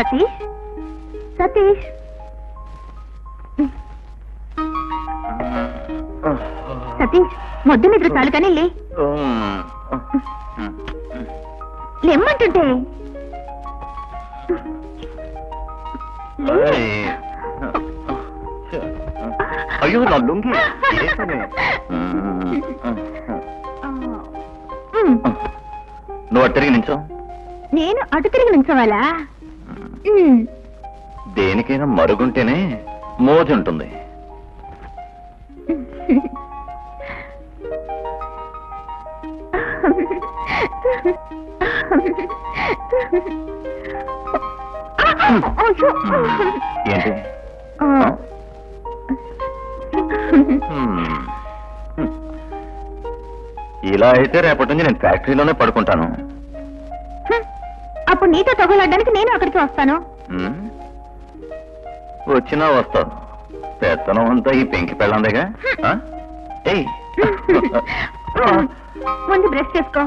సతీష్ సతీష్ సతీష్ మొద్దు నిద్ర చాలు కానీ లేమ్మంటుంటే అయ్యో నా లుంగి నువ్వు అటు తిరిగి నించో. నేను అటు తిరిగి నించోవాలా? దేనికైనా మరుగుంటేనే మోజు ఉంటుంది. ఏంటి ఇలా అయితే రేపటి నుంచి నేను ఫ్యాక్టరీలోనే పడుకుంటాను. అప్పుడు నీతో తగులాడడానికి నేను అక్కడికి వస్తాను. వచ్చినా వస్తాను. పెత్తనం అంతా ఈ పెంకి పెళ్ళందేగా. ముందు బ్రష్ చేసుకో.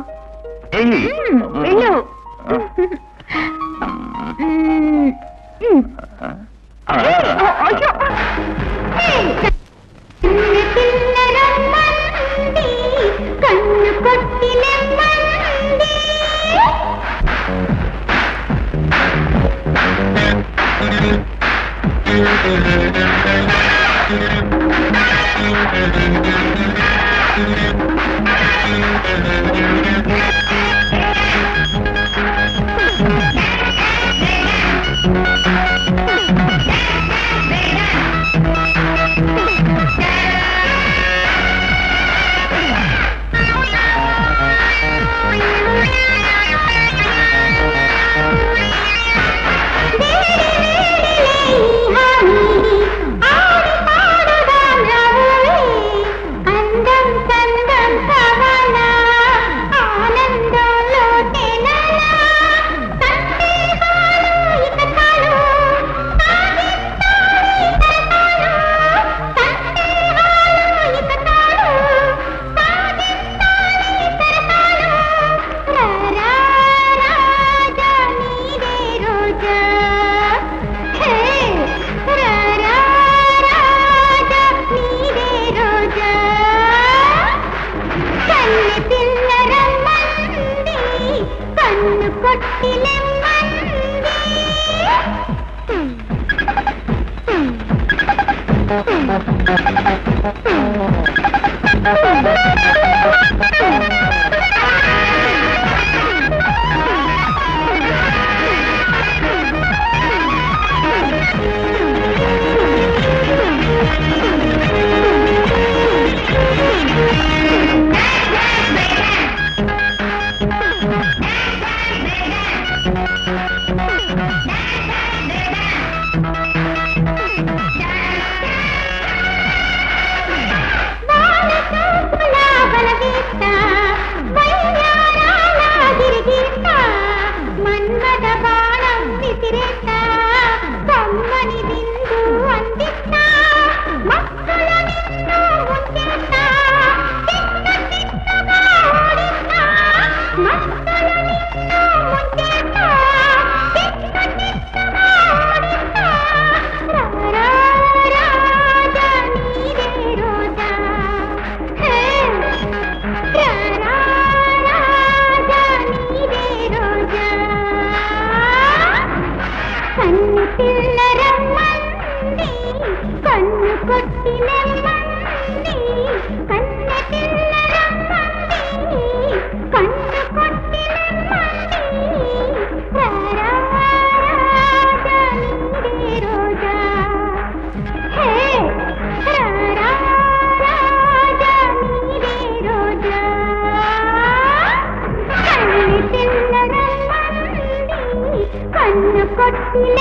కన్ను కొట్టిన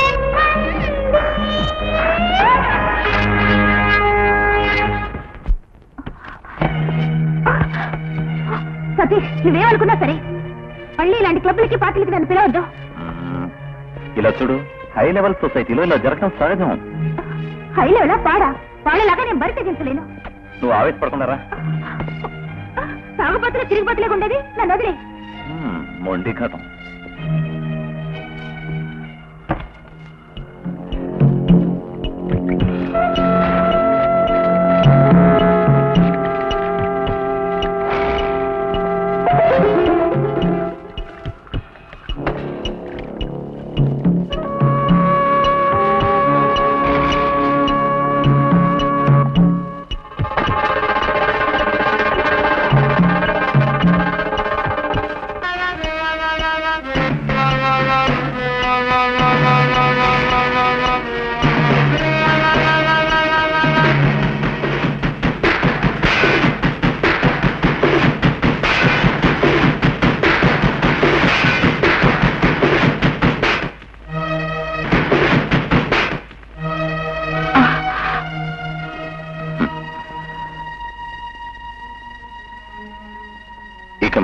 సతీష్, నువ్వేమనుకున్నా సరే మళ్ళీ ఇలాంటి క్లబ్లకి పార్టీలకి నన్ను పిలవద్దు. ఇలా చూడు, హై లెవెల్ సొసైటీలో ఇలా జరగడం సహజం. హై లెవెలా పాడా? పాడేలాగా నేను బరి తెగించలేను. నువ్వు ఆవేశపడకుండా సాగుపత్ర తిరిగిపోతలేగా ఉండేది, నన్ను వదిలే. మొండి ఘటం.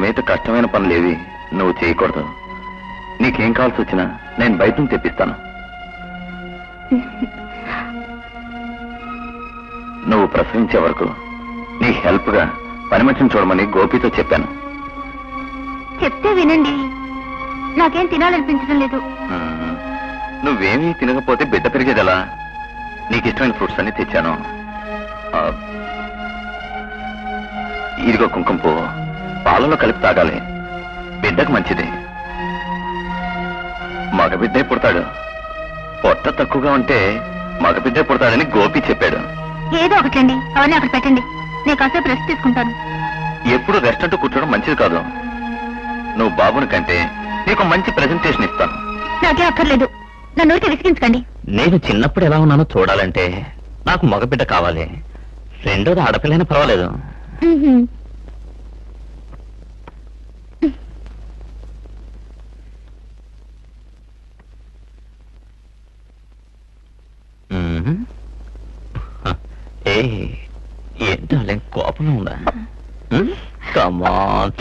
మీద కష్టమైన పనులేవి నువ్వు చేయకూడదు. నీకేం కావాల్సి వచ్చినా నేను బయట నుంచి తెప్పిస్తాను. నువ్వు ప్రసవించే వరకు నీ హెల్ప్ గా పని మనిషిని చూడమని గోపితో చెప్పాను. చెప్తే వినండి, నాకేం తినాలనిపించడం లేదు. నువ్వేమీ తినకపోతే బిడ్డ పెరిగేదెలా? నీకు ఇష్టమైన ఫ్రూట్స్ అన్ని తెచ్చాను. ఇదిగో కుంకుమ పువ్వు, పాలలో కలిపి తాగాలి, బిడ్డకు మంచిది. మగబిడ్డే పుడతాడు. పొట్ట తక్కువగా ఉంటే మగబిడ్డే పుడతాడని గోపి చెప్పాడు. ఏదో ఒకటండి, అవన్నీ అక్కడ పెట్టండి, నేను కాసేపు రెస్ట్ తీసుకుంటాను. ఎప్పుడు రెస్ట్ అంటూ కూర్చోవడం మంచిది కాదు. నువ్వు బాబుని కంటే నీకు మంచి ప్రెజెంటేషన్ ఇస్తాను. నాకే అక్కర్లేదు, నన్ను ఊరికి విసిగించకండి. నేను చిన్నప్పుడు ఎలా ఉన్నానో చూడాలంటే నాకు మగబిడ్డ కావాలి. రెండోది ఆడపిల్లైనా పర్వాలేదు. ఏంటో కోపంగా ఉందా? కమాన్.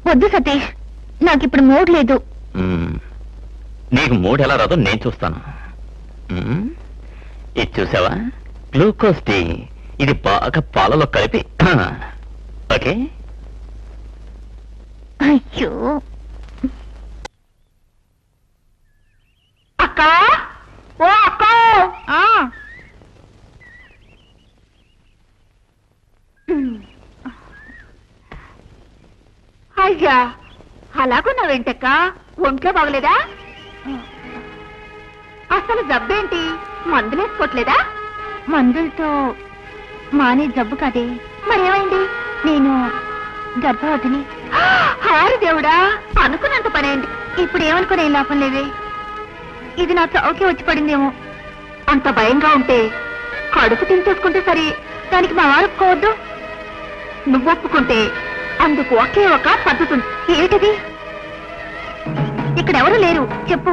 వద్దు సతీష్, నాకిప్పుడు మూడ్ లేదు. నీకు మూడు ఎలా రాదో నేను చూస్తాను. ఇది చూసావా, గ్లూకోజ్ టీ. ఇది బాగా పాలలో కలిపి. ఓకే. అయ్యో అక్క, ఓ అక్క. అయ్యా, అలాగున్నా వెంటక్క, ఒంట్లో బాగలేదా? అసలు జబ్బేంటి, మందులేసుకోవట్లేదా? మందులతో మానే జబ్బు కదే. మరేమైంది? నేను గర్భవతిని. హారి దేవుడా, అనుకున్నంత పనేంటి. ఇప్పుడు ఏమనుకునే లాభం లేవే, ఇది నా చౌకే వచ్చి పడిందేమో. అంత భయంగా ఉంటే కడుపు తించేసుకుంటే సరే, దానికి మా వారు ఒప్పుకోవద్దు. నువ్వు ఒప్పుకుంటే అందుకు ఒకే ఒక పద్ధతి ఉంది. ఏమిటది? ఇక్కడ ఎవరు లేరు, చెప్పు.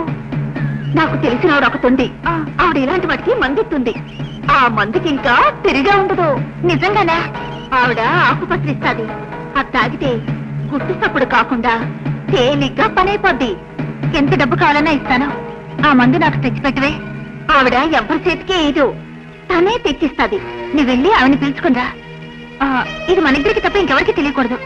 నాకు తెలిసిన ఆవిడ ఒకతుంది. ఆవిడ ఇలాంటి వాటికి మందిస్తుంది. ఆ మందుకి ఇంకా తిరిగా ఉండదు. నిజంగానా? ఆవిడ ఆకుపత్రి ఇస్తాది. అది తాగితే గుట్టు సప్పుడు కాకుండా తేలిగ్గా పనైపోద్ది. ఎంత డబ్బు కావాలన్నా ఇస్తాను. ఆ మందు నాకు తెచ్చిపెట్టవే. ఆవిడ ఎవరి చేతికి ఏదు, తనే తెచ్చిస్తాది. నువ్వు వెళ్ళి ఆవిని పిలుచుకునిరా. ఇది మన ఇద్దరికి తప్ప ఇంకెవరికి తెలియకూడదు.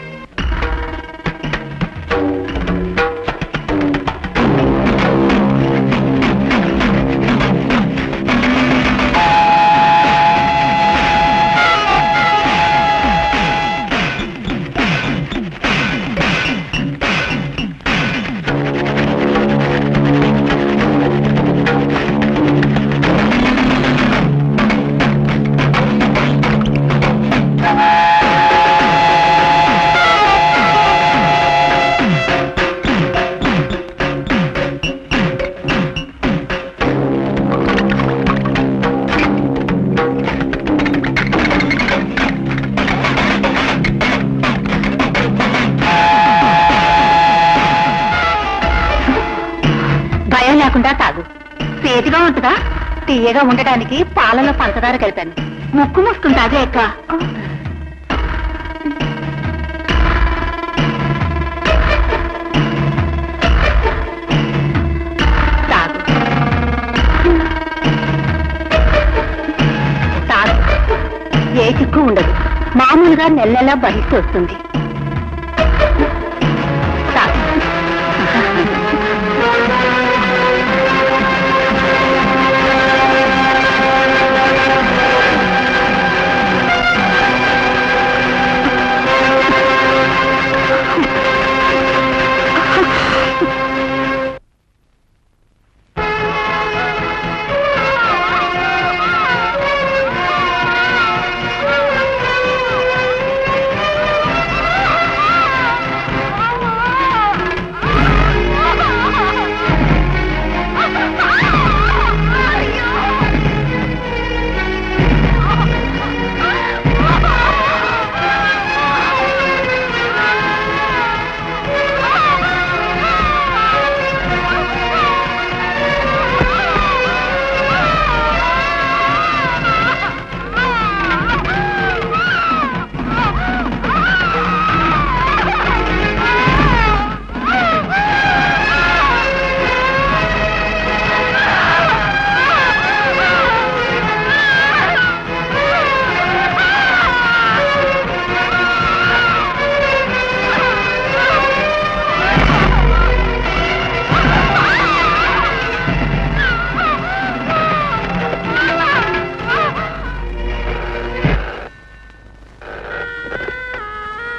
లేకుండా తాగు, సేతిగా ఉంటుందా? తీయగా ఉండటానికి పాలలో పంచదార కలిపాను. ముక్కు మూసుకుని తాగే ఎక్క. తాగు తాగు, ఏ చిక్కు ఉండదు. మామూలుగా నెల నెలా భరిస్తూ వస్తుంది.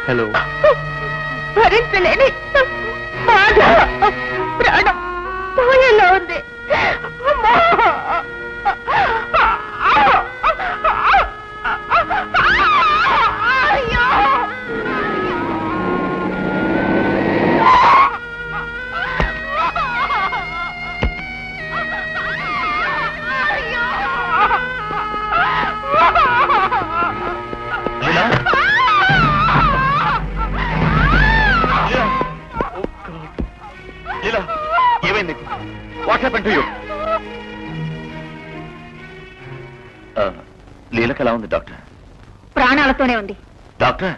హలో. భరించలేని బాధ ప్రాణం పోయేలా ఉంది. ఏమైంది? What happened to you? లీలకు ఎలా ఉంది డాక్టర్? ప్రాణాలతోనే ఉంది డాక్టర్.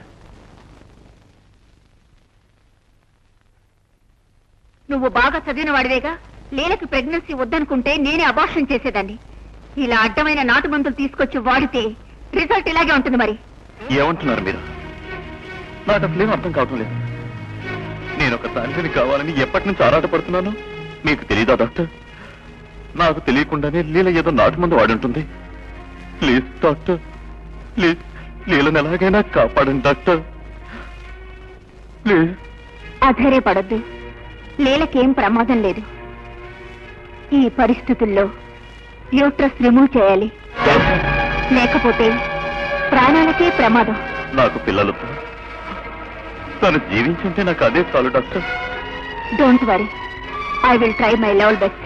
నువ్వు బాగా చదివిన వాడివేగా. లీలకి ప్రెగ్నెన్సీ వద్దనుకుంటే నేనే అబార్షన్ చేసేదాన్ని. ఇలా అడ్డమైన నాటు మందులు తీసుకొచ్చి వాడితే రిజల్ట్ ఇలాగే ఉంటుంది. మరి ఏమంటున్నారు మీరు? నాకు అసలేం అర్థం కావటం లేదు. నేను ఒక తండ్రిని కావాలని ఎప్పటి నుంచి ఆరాటపడుతున్నాను. మీకు తెలీదా డాక్టర్? నాకు తెలియకుండానే లీల ఏదో నాటు మందు వాడుంటుంది. ప్లీజ్ డాక్టర్, ప్లీజ్ లీలను ఎలాగైనా కాపాడండి డాక్టర్, ప్లీజ్. అధైర్యపడద్దు. లీలకేం ప్రమాదం లేదు. ఈ పరిస్థితుల్లో యూట్రస్ రిమూవ్ చేయాలి, లేకపోతే ప్రాణాలకే ప్రమాదం. నాకు పిల్లలతో తను జీవించుంటే నాకు అదే చాలు doctor. Don't worry, I will try my level best.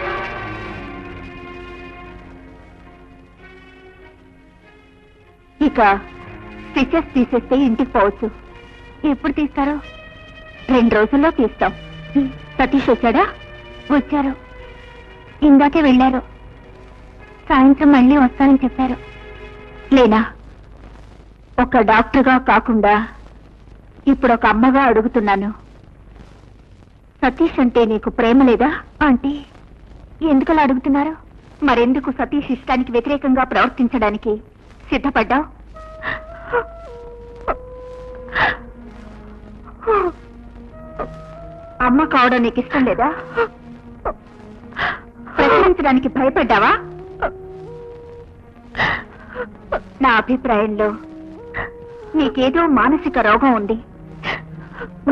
ఇక స్టిచెస్ తీసేస్తే ఇంటికి పోవచ్చు. ఎప్పుడు తీస్తారు? 2 రోజుల్లో తీస్తాం. సతీష్ వచ్చాడా? వచ్చారు, ఇందాకే వెళ్ళారు. సాయంత్రం మళ్ళీ వస్తానని చెప్పారు. లేనా? ఒక డాక్టర్గా కాకుండా ఇప్పుడు ఒక అమ్మగా అడుగుతున్నాను. సతీష్ అంటే నీకు ప్రేమ లేదా? ఆంటీ, ఎందుకలా అడుగుతున్నారు? మరెందుకు సతీష్ ఇష్టానికి వ్యతిరేకంగా ప్రవర్తించడానికి సిద్ధపడ్డావు? అమ్మ కావడం నీకు ఇష్టం లేదా? ప్రశ్నించడానికి భయపడ్డావా? నా అభిప్రాయంలో నీకేదో మానసిక రోగం ఉంది.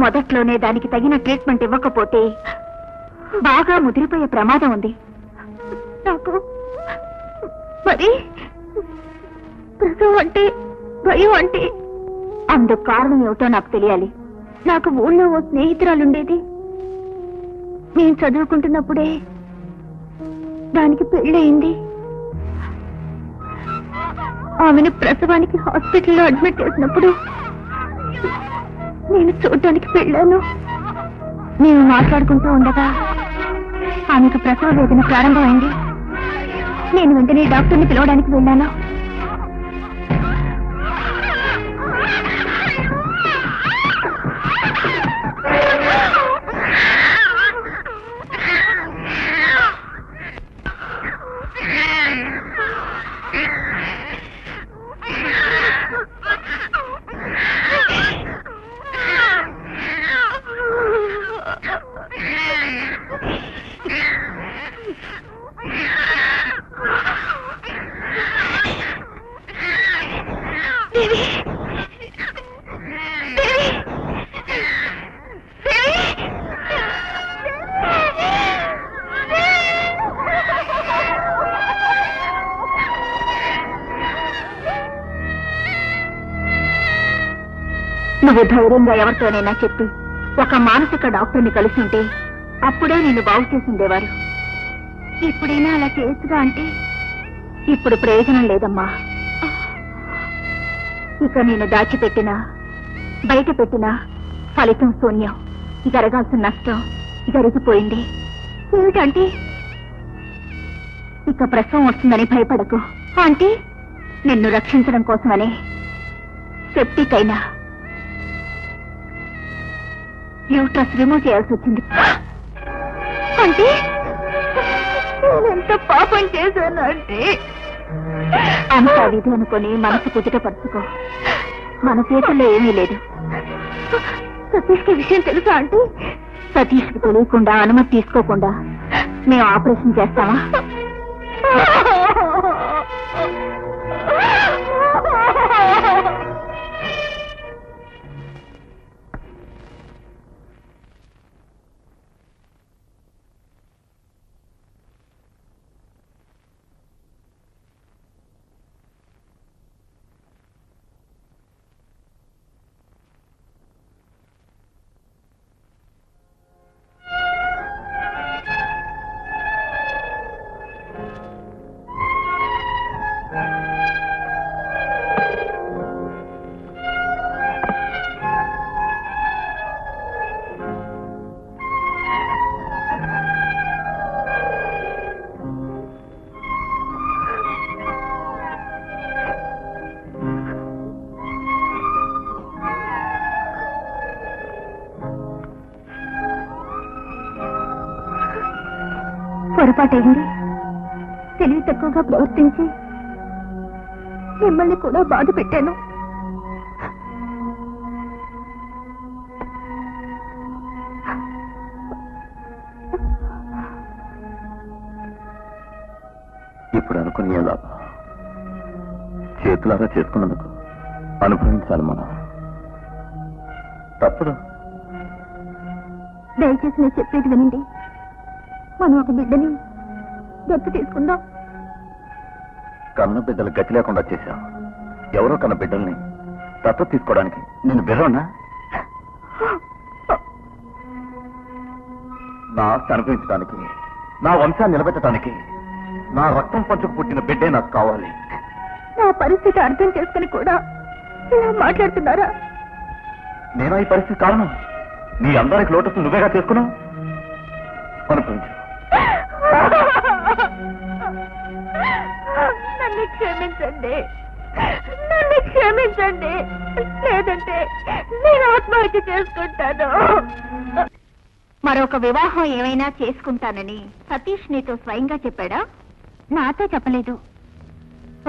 మొదట్లోనే దానికి తగిన ట్రీట్మెంట్ ఇవ్వకపోతే బాగా ముదిరిపోయే ప్రమాదం ఉంది. నాకు మరి ప్రసవం అంటే భయం. అంటే అందుకు కారణం ఏమిటో నాకు తెలియాలి. నాకు ఊళ్ళో ఓ స్నేహితురాలుండేది. నేను చదువుకుంటున్నప్పుడే దానికి పెళ్ళయింది. ఆమెను ప్రసవానికి హాస్పిటల్లో అడ్మిట్ చేసినప్పుడు నేను చూడటానికి వెళ్ళాను. మేము మాట్లాడుకుంటూ ఉండగా ఆమెకు ప్రసవ వేదన ప్రారంభమైంది. నేను వెంటనే డాక్టర్ని పిలవడానికి వెళ్ళాను. నువ్వు ధైర్యంగా ఎవరితోనైనా చెప్పి ఒక మానసిక డాక్టర్ని కలిసి ఉంటే అప్పుడే నిన్ను బాగు చేసిండేవారు. ఇప్పుడైనా అలా చేయొచ్చుగా. అంటే ఇప్పుడు ప్రయోజనం లేదమ్మా. ఇక నేను దాచిపెట్టినా బయట పెట్టినా ఫలితం శూన్యం. జరగాల్సిన నష్టం జరిగిపోయింది. ఏమిటంటే ఇక ప్రసవం వస్తుందని భయపడకు. అంటే నిన్ను రక్షించడం కోసమనే సెప్టిక్ అయినా యూట్రస్ రిమూవ్ చేయాల్సి వచ్చింది. అంటే నేనెంత పాపం చేశాను అంటే అంత విధి అనుకొని మనసు కుదుటపరుచుకో. మన చేతుల్లో ఏమీ లేదు. సతీష్కి విషయం తెలుసా? అంటే సతీష్కి తెలియకుండా అనుమతి తీసుకోకుండా మేము ఆపరేషన్ చేస్తామా? పొరపాటైంది. తెలివి తక్కువగా ప్రవర్తించి మిమ్మల్ని కూడా బాధ పెట్టాను. ఇప్పుడు అనుకుని ఎలా చేతులారా చేసుకున్నందుకు అనుభవించాలి మనం. తప్పదు. దయచేసి నేను చెప్పేది వినండి. మనం ఒక బిడ్డని దత్తు తీసుకుందాం. కన్న బిడ్డలు గతి లేకుండా చేశాం. ఎవరో కన్న బిడ్డల్ని దత్తత తీసుకోవడానికి నేను బెర్రోనా? నా ఆస్తి అనుభవించడానికి, నా వంశాన్ని నిలబెట్టడానికి నా రక్తం పంచుకు పుట్టిన బిడ్డే నాకు కావాలి. నా పరిస్థితి అర్థం చేసుకుని కూడా ఇలా మాట్లాడుతున్నారా? నేను ఈ పరిస్థితి కారణం. నీ అందరికి లోటస్ నువ్వేగా చేసుకున్నావు. అనుభవించు. నన్ను క్షమించండి, నన్ను క్షమించండి. లేదంటే నేను ఆత్మహత్య చేసుకుంటాను. మరొక వివాహం ఏమైనా చేసుకుంటానని సతీష్ నీతో స్వయంగా చెప్పాడా? నాతో చెప్పలేదు.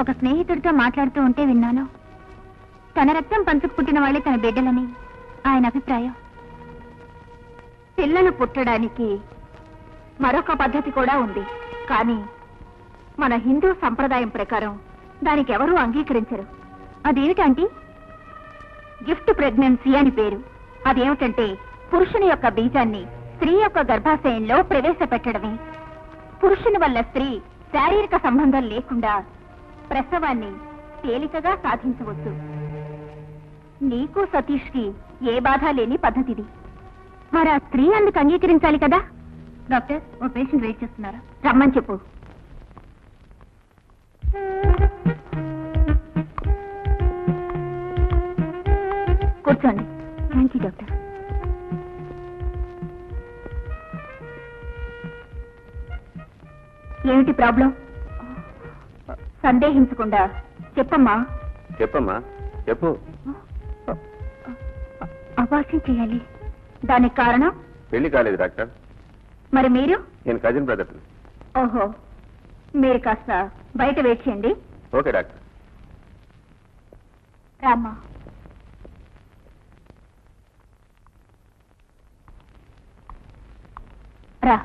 ఒక స్నేహితుడితో మాట్లాడుతూ ఉంటే విన్నాను. తన రక్తం పంచుకు పుట్టిన వాళ్ళే తన బిడ్డలని ఆయన అభిప్రాయం. పిల్లలు పుట్టడానికి మరొక పద్ధతి కూడా ఉంది. కానీ మన హిందూ సంప్రదాయం ప్రకారం దానికి ఎవరూ అంగీకరించరు. అదేమిటంటే గిఫ్ట్ ప్రెగ్నెన్సీ అని పేరు. అదేమిటంటే పురుషుని యొక్క బీజాన్ని స్త్రీ యొక్క గర్భాశయంలో ప్రవేశపెట్టడమే. పురుషుని వల్ల స్త్రీ శారీరక సంబంధం లేకుండా ప్రసవాన్ని తేలికగా సాధించవచ్చు. నీకు సతీష్ కి ఏ బాధ లేని పద్ధతిది. మరి ఆ స్త్రీ అందుకు అంగీకరించాలి కదా. డాక్టర్, ఓ పేషెంట్ వెయిట్ చేస్తున్నారు, రమ్మని చెప్పు. కూర్చోండి. Thank you doctor. ఏమిటి ప్రాబ్లం? సందేహించకుండా చెప్పమ్మా. చెప్పమ్మా, చెప్పు. అబార్షన్ చేయాలి. దానికి కారణం? పెళ్లి కాలేదు డాక్టర్. మరి మీరు? నేను కజిన్ బ్రదర్. ఓహో, మీరు కాస్త బయట వెయిట్ చేయండి. Okay doctor. రామ్మా. రా.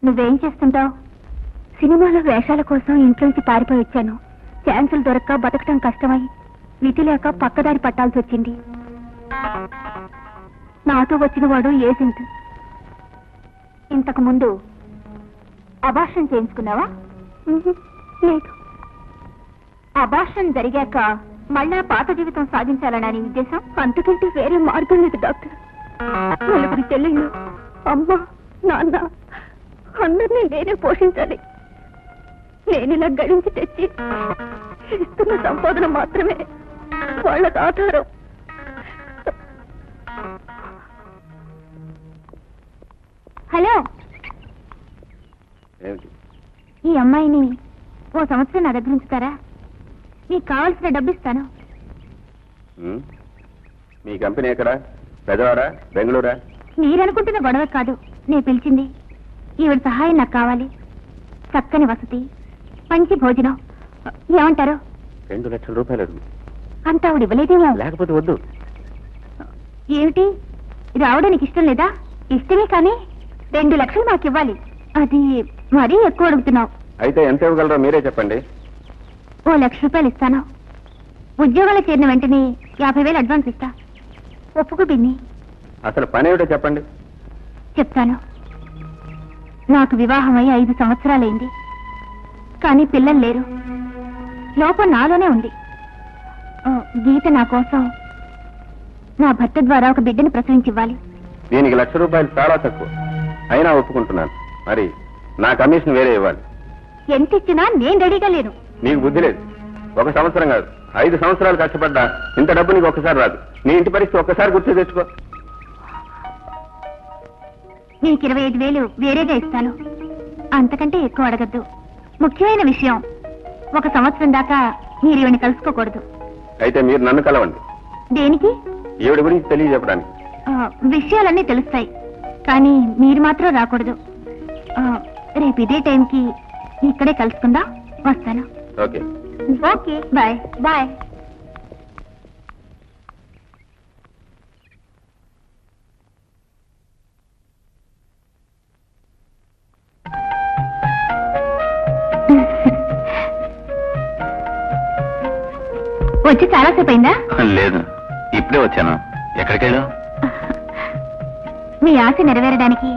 నువ్వేం చేస్తుంటావు? సినిమాలో వేషాల కోసం ఇంట్లోంచి పారిపోయి వచ్చాను. ఛాన్సులు దొరక్క బతకటం కష్టమై విధి లేక పక్కదారి పట్టాల్సి వచ్చింది. నాతో వచ్చిన వాడు ఏజెంట్. ఇంతకు ముందు అబార్షన్ చేయించుకున్నావా? లేదు. అబార్షన్ జరిగాక మళ్ళా పాత జీవితం సాగించాలనని ఉద్దేశం? అంతకంటే వేరే మార్గం లేదు డాక్టర్. నలుగురి చెల్లెళ్ళు, అమ్మ, నాన్న అందరినీ నేనే పోషించాలి. నేనిలా గడించి తెచ్చి ఇస్తున్న సంపాదన మాత్రమే వాళ్ళకు ఆధారం. హలో, ఈ అమ్మాయిని ఓ సంవత్సరం నా దగ్గర ఉంచుతారా? మీకు కావాల్సిన డబ్బు ఇస్తాను. మీ కంపెనీ ఎక్కడ? పెదవాడా, బెంగళూరా? మీరనుకుంటున్న గొడవ కాదు నేను పిలిచింది. ఈవిడ సహాయం నాకు కావాలి. చక్కని వసతి, మంచి భోజనం. ఏమంటారు? 2 లక్షల రూపాయలు. అంత ఆవిడ ఇవ్వలేదేమో. లేకపోతే వద్దు. ఏమిటి, రావడానికి ఇష్టం లేదా? ఇష్టమే, కానీ 2 లక్షలు మాకు ఇవ్వాలి. అది మరీ ఎక్కువ అడుగుతున్నావు. అయితే ఎంత ఇవ్వగలరో మీరే చెప్పండి. ఓ 1,00,000 రూపాయలు ఇస్తాను. ఉద్యోగాలు చేరిన వెంటనే 50,000 అడ్వాన్స్ ఇస్తా. ఒప్పుకు బిన్ని. అసలు పని ఏమిటో చెప్పండి. చెప్తాను. నాకు వివాహమై 5 సంవత్సరాలైంది. కానీ పిల్లలు లేరు. లోపం నాలోనే ఉంది. గీత నా కోసం నా భర్త ద్వారా ఒక బిడ్డను ప్రసవించివ్వాలి. దీనికి 1,00,000 రూపాయలు చాలా తక్కువ. అయినా ఒప్పుకుంటున్నాను. మరి నా కమిషన్ వేరే ఇవ్వాలి. ఎంత ఇచ్చినా నేను రెడీగా లేను. నీకు బుద్ధి లేదు. 1 సంవత్సరం కాదు, 5 సంవత్సరాలు కష్టపడ్డా ఇంత డబ్బు నీకు ఒక్కసారి రాదు. నీ ఇంటి పరిస్థితి ఒక్కసారి గుర్తు తెచ్చుకో. నీకు 25,000 వేరేగా ఇస్తాను. అంతకంటే ఎక్కువ అడగద్దు. ముఖ్యమైన విషయం, 1 సంవత్సరం దాకా మీరు ఇవన్నీ కలుసుకోకూడదు. అయితే మీరు నన్ను కలవండి. దేనికి? ఈవిడ గురించి తెలియజెప్పడానికి. విషయాలన్నీ తెలుస్తాయి, కానీ మీరు మాత్రం రాకూడదు. రేపు ఇదే టైంకి ఇక్కడే కలుసుకుందాం. వస్తాను. ఓకే. Okay, bye bye. వచ్చి చాలాసేపు అయిందా? లేదు, ఇప్పుడే వచ్చాను. ఎక్కడికి వెళ్ళావు? మీ ఆశ నెరవేరడానికి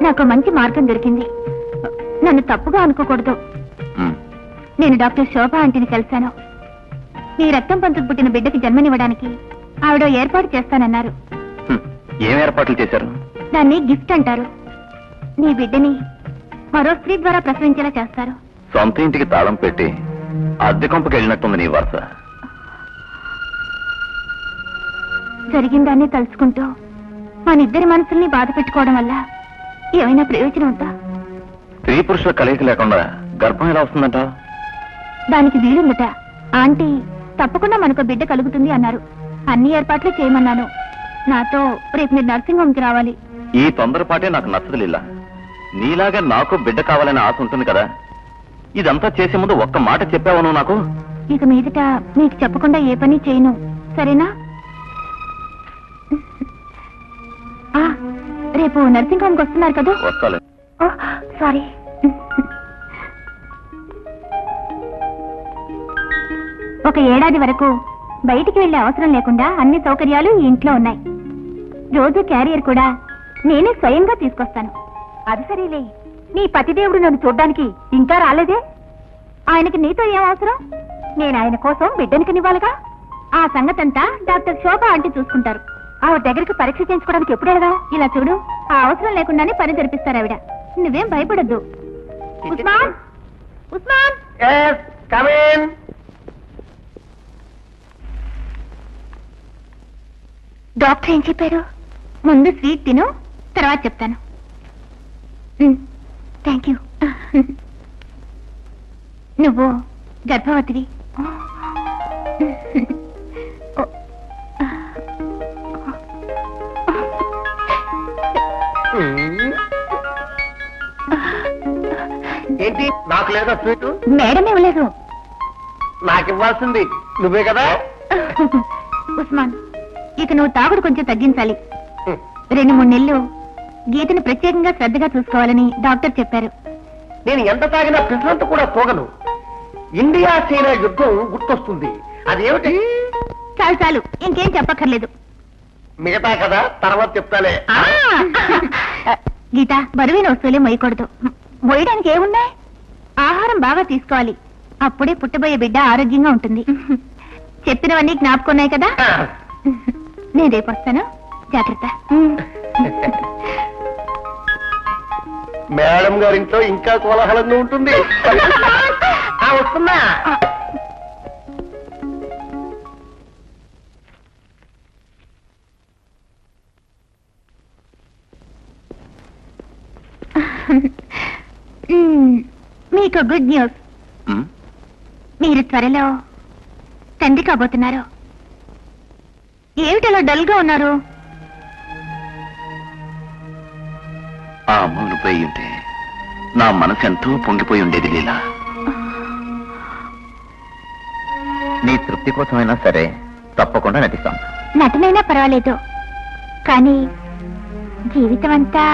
నాకు మంచి మార్గం దొరికింది. నన్ను తప్పుగా అనుకోకూడదు. నేను డాక్టర్ శోభ ఆంటీని కలిశాను. మీ రక్తం పంచుకు పుట్టిన బిడ్డకి జన్మనివ్వడానికి ఆవిడ ఏర్పాటు చేస్తానన్నారు. ఏం ఏర్పాట్లు చేశారు? దాన్ని గిఫ్ట్ అంటారు. నీ బిడ్డని మరో స్త్రీ ద్వారా ప్రసవించేలా చేస్తారు. సొంత ఇంటికి తాళం పెట్టి అద్దె కొంపకి వెళ్ళినట్టుంది నీ వరుస. జరిగిందాన్ని తలుచుకుంటూ మనిద్దరి మనసుల్ని బాధ పెట్టుకోవడం వల్ల ఏమైనా ప్రయోజనం ఉందా? స్త్రీ పురుషుల కలయిక లేకుండా గర్భం ఎలా వస్తుందంట? దానికి వీలుందట. ఆంటీ తప్పకుండా మనకు బిడ్డ కలుగుతుంది అన్నారు. అన్ని ఏర్పాట్లు చేయమన్నాను. నాతో రేపు మీరు నర్సింగ్ హోమ్కి రావాలి. ఈ తొందరపాటే నాకు నచ్చదు లీలా. నీలాగా నాకు బిడ్డ కావాలనే ఆశ ఉంటుంది కదా. ఇదంతా చేసే ముందు ఒక్క మాట చెప్పావు నువ్వు నాకు. ఇక మీదట మీకు చెప్పకుండా ఏ పని చేయను, సరేనా? రేపు నర్సింగ్ హోమ్కి వస్తున్నారు కదా? వస్తాలే. సారీ. ఒక ఏడాది వరకు బయటికి వెళ్లే అవసరం లేకుండా అన్ని సౌకర్యాలు ఈ ఇంట్లో ఉన్నాయి. రోజు క్యారియర్ కూడా నేనే స్వయంగా తీసుకొస్తాను. అది సరేలే, నీ పతిదేవుడు నన్ను చూడ్డానికి ఇంకా రాలేదే? ఆయనకి నీతో ఏం అవసరం? నేను ఆయన కోసం బిడ్డని కనివ్వాలిగా. ఆ సంగతంతా డాక్టర్ శోభ ఆంటీ చూసుకుంటారు. ఆవిడ దగ్గరికి పరీక్ష చేయించుకోవడానికి ఎప్పుడు వెళదాం? ఇలా చూడు, ఆ అవసరం లేకుండానే పని జరిపిస్తారు ఆవిడ. నువ్వేం భయపడద్దు. ఉస్మాన్, ఉస్మాన్. డాక్టర్ ఏం చెప్పారు? ముందు స్వీట్ తిను, తర్వాత చెప్తాను. Thank you. నువ్వు గర్భవతివి. ఏంటి నాకు లేదా స్వీట్? మేడం ఇవ్వలేదు. నాకు ఇవ్వాల్సింది నువ్వే కదా. ఉస్మాన్, ఇక నువ్వు తాగుడు కొంచెం తగ్గించాలి. 2-3 నెలలు గీతను ప్రత్యేకంగా శ్రద్ధగా చూసుకోవాలని డాక్టర్ చెప్పారు. నేను ఎంత తాగినా పిసరంత కూడా పోగను. ఇండియా చైనా యుద్ధం గుర్తొస్తుంది. అదేమిటి? చాలు చాలు, ఇంకేం చెప్పక్కర్లేదు. మిగతా కదా తర్వాత చెప్తాలే. గీత, బరువైన వస్తువులే మొయ్యకూడదు. మొయ్యడానికి ఏమున్నాయి? ఆహారం బాగా తీసుకోవాలి. అప్పుడే పుట్టబోయే బిడ్డ ఆరోగ్యంగా ఉంటుంది. చెప్పినవన్నీ జ్ఞాపకం ఉన్నాయి కదా? నేను రేపు వస్తాను, జాగ్రత్త. మేడం గారింట్లో ఇంకా కోలాహలంగా ఉంటుంది. వస్తున్నా. మీకు గుడ్ న్యూస్. మీరు త్వరలో తండ్రి కాబోతున్నారు. ఏమిటలా డల్ గా ఉన్నారు? ఆ అమ్మను పోయి ఉంటే నా మనసు ఎంతో పొంగిపోయి ఉండేది లీలా. నీ తృప్తి కోసమైనా సరే తప్పకుండా నటిస్తాను. నటనైనా పర్వాలేదు, కానీ జీవితం అంతా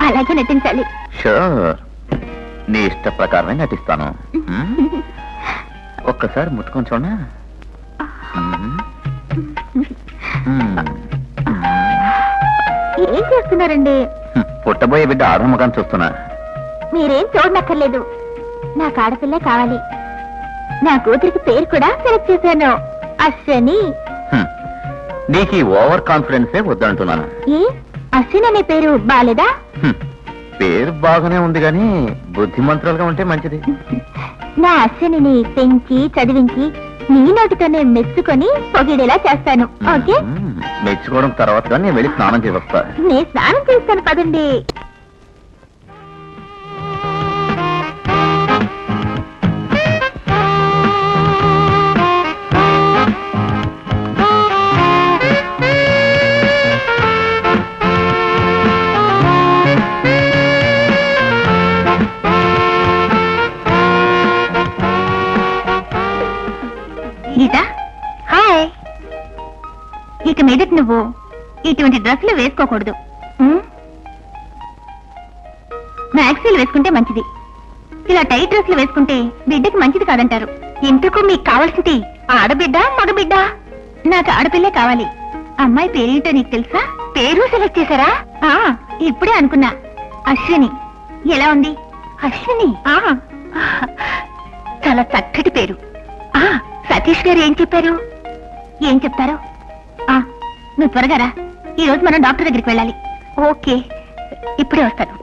అలాగే నటించాలి. షూర్, నీ ఇష్ట ప్రకారమే నటిస్తాను. ఒక్కసారి ముట్టుకొని చూడనా? ఏం చేస్తున్నారండి? పుట్టబోయే బిడ్డ ఆడమ్మగాని చూస్తున్నా. మీరేం చూడనక్కర్లేదు, నాకు ఆడపిల్ల కావాలి. నా కూతురికి పేరు కూడా సెలెక్ట్ చేశాను, అశ్వని. నీకు ఈ ఓవర్ కాన్ఫిడెన్సే వద్దంటున్నాను. ఏ అశ్విని అనే పేరు బాలేదా? పేరు బాగానే ఉంది గాని బుద్ధిమంతులుగా ఉంటే మంచిది. నా అశ్విని పెంచి చదివించి నీ నోటితోనే మెచ్చుకొని పొగిడేలా చేస్తాను. ఓకే? మెచ్చుకోవడం తర్వాత నేను వెళ్ళి స్నానం చేయవస్తా. నేను స్నానం చేస్తాను, పదండి. మీదట నువ్వు ఇటువంటి డ్రెస్సులు వేసుకోకూడదు. మ్యాక్సీలు వేసుకుంటే మంచిది. ఇలా టైట్ డ్రెస్సులు వేసుకుంటే బిడ్డకి మంచిది కాదంటారు. ఇంతకు మీకు కావాల్సింది ఆడబిడ్డ మగబిడ్డ? నాకు ఆడపిల్లే కావాలి. అమ్మాయి పేరేంటో నీకు తెలుసా? పేరు సెలెక్ట్ చేశారా? ఇప్పుడే అనుకున్నా. అశ్విని. ఎలా ఉంది? అశ్విని చాలా చక్కటి పేరు. సతీష్ గారు ఏం చెప్పారు? ఏం చెప్తారు? నువ్వు త్వరగా రా, ఈ రోజు మనం డాక్టర్ దగ్గరికి వెళ్ళాలి. ఓకే, ఇప్పుడే వస్తాను.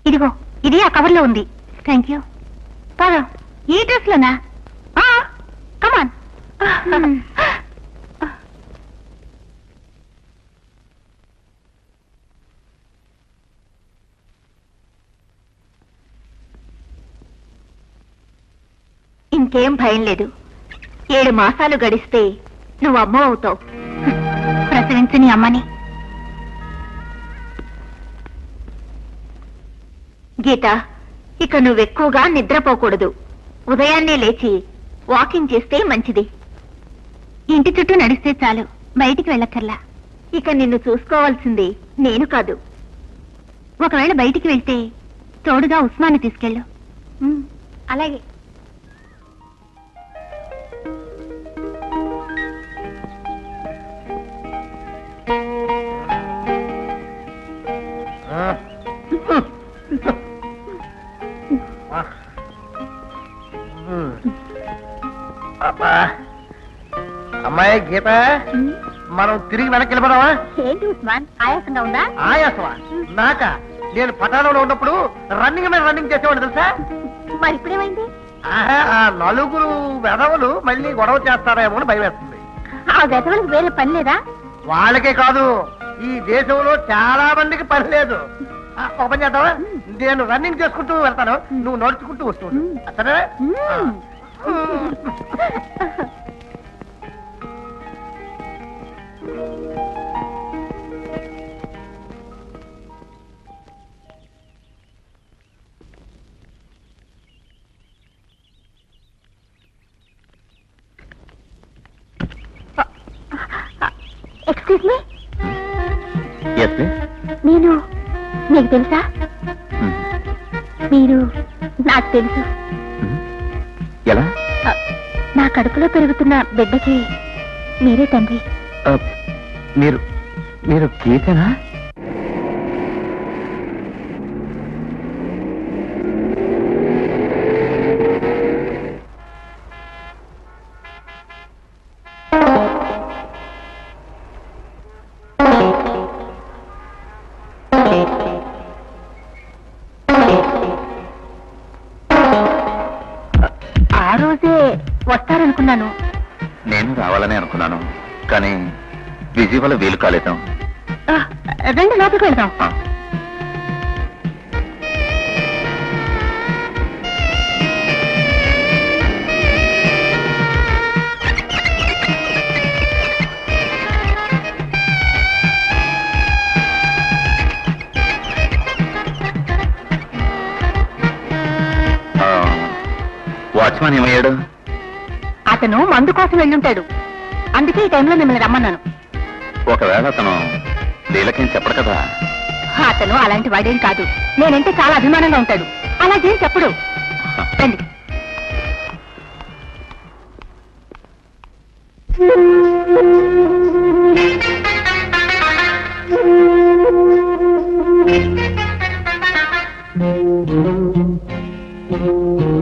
ఇదిగో, ఇది ఆ కవర్లో ఉంది. Thank you. బాగా ఈ డ్రెస్ లోనా? కమాన్. ఇంకేం భయం లేదు. 7 మాసాలు గడిస్తే నువ్వు అమ్మ అవుతావు. ప్రసవించని అమ్మని. గీత, ఇక నువ్వెక్కువగా నిద్రపోకూడదు. ఉదయాన్నే లేచి వాకింగ్ చేస్తే మంచిది. ఇంటి చుట్టూ నడిస్తే చాలు, బయటికి వెళ్ళక్కర్లా. ఇక నిన్ను చూసుకోవాల్సింది నేను కాదు. ఒకవేళ బయటికి వెళ్తే తోడుగా ఉస్మాన్ని తీసుకెళ్ళు. అలాగే. అమ్మాయి గీత, మనం తిరిగి వెనక్కి వెళ్ళిపోదామా? ఏంటి ఉస్మాన్, ఆయాసంగా ఉందా? ఆయాసమా? నాకా? నేను పట్టణంలో ఉన్నప్పుడు రన్నింగ్ మీద రన్నింగ్ చేసేవాడు తెలుసా? మరి ఇప్పుడేమైంది? ఆ నలుగురు వెధవలు మళ్ళీ గొడవ చేస్తారేమో అని భయం వేస్తుంది. ఆ వెధవలకు వేరే పని లేదా? వాళ్ళకే కాదు, ఈ దేశంలో చాలా మందికి పని లేదు. ఓపెన్ చేద్దామా? నేను రన్నింగ్ చేసుకుంటూ వెళ్తాను, నువ్వు నడుచుకుంటూ వస్తూ సరే? Excuse me. ఎస్ నేను మీకు తెలుసా? మీరు నాకు తెలుసు. ఎలా? నా కడుపులో పెరుగుతున్న బిడ్డకి మీరే తండ్రి. మీరు మీరు గీతనా? ఆ రోజే వస్తారనుకున్నాను. నేను రావాలని అనుకున్నాను, కానీ బిజీ వల్ల వీలు కాలేదు. రండి, లోపలికి వెళ్దాం. వాచ్మాన్ ఏమయ్యాడు? అతను మందు కోసం వెళ్ళుంటాడు, అందుకే ఈ టైంలో మిమ్మల్ని రమ్మన్నాను. ఒకవేళ అతను లీలకేం చెప్పడు కదా? అతను అలాంటి వాడేం కాదు. నేనంటే చాలా అభిమానంగా ఉంటాడు. అలాగేం చెప్పడు. రండి.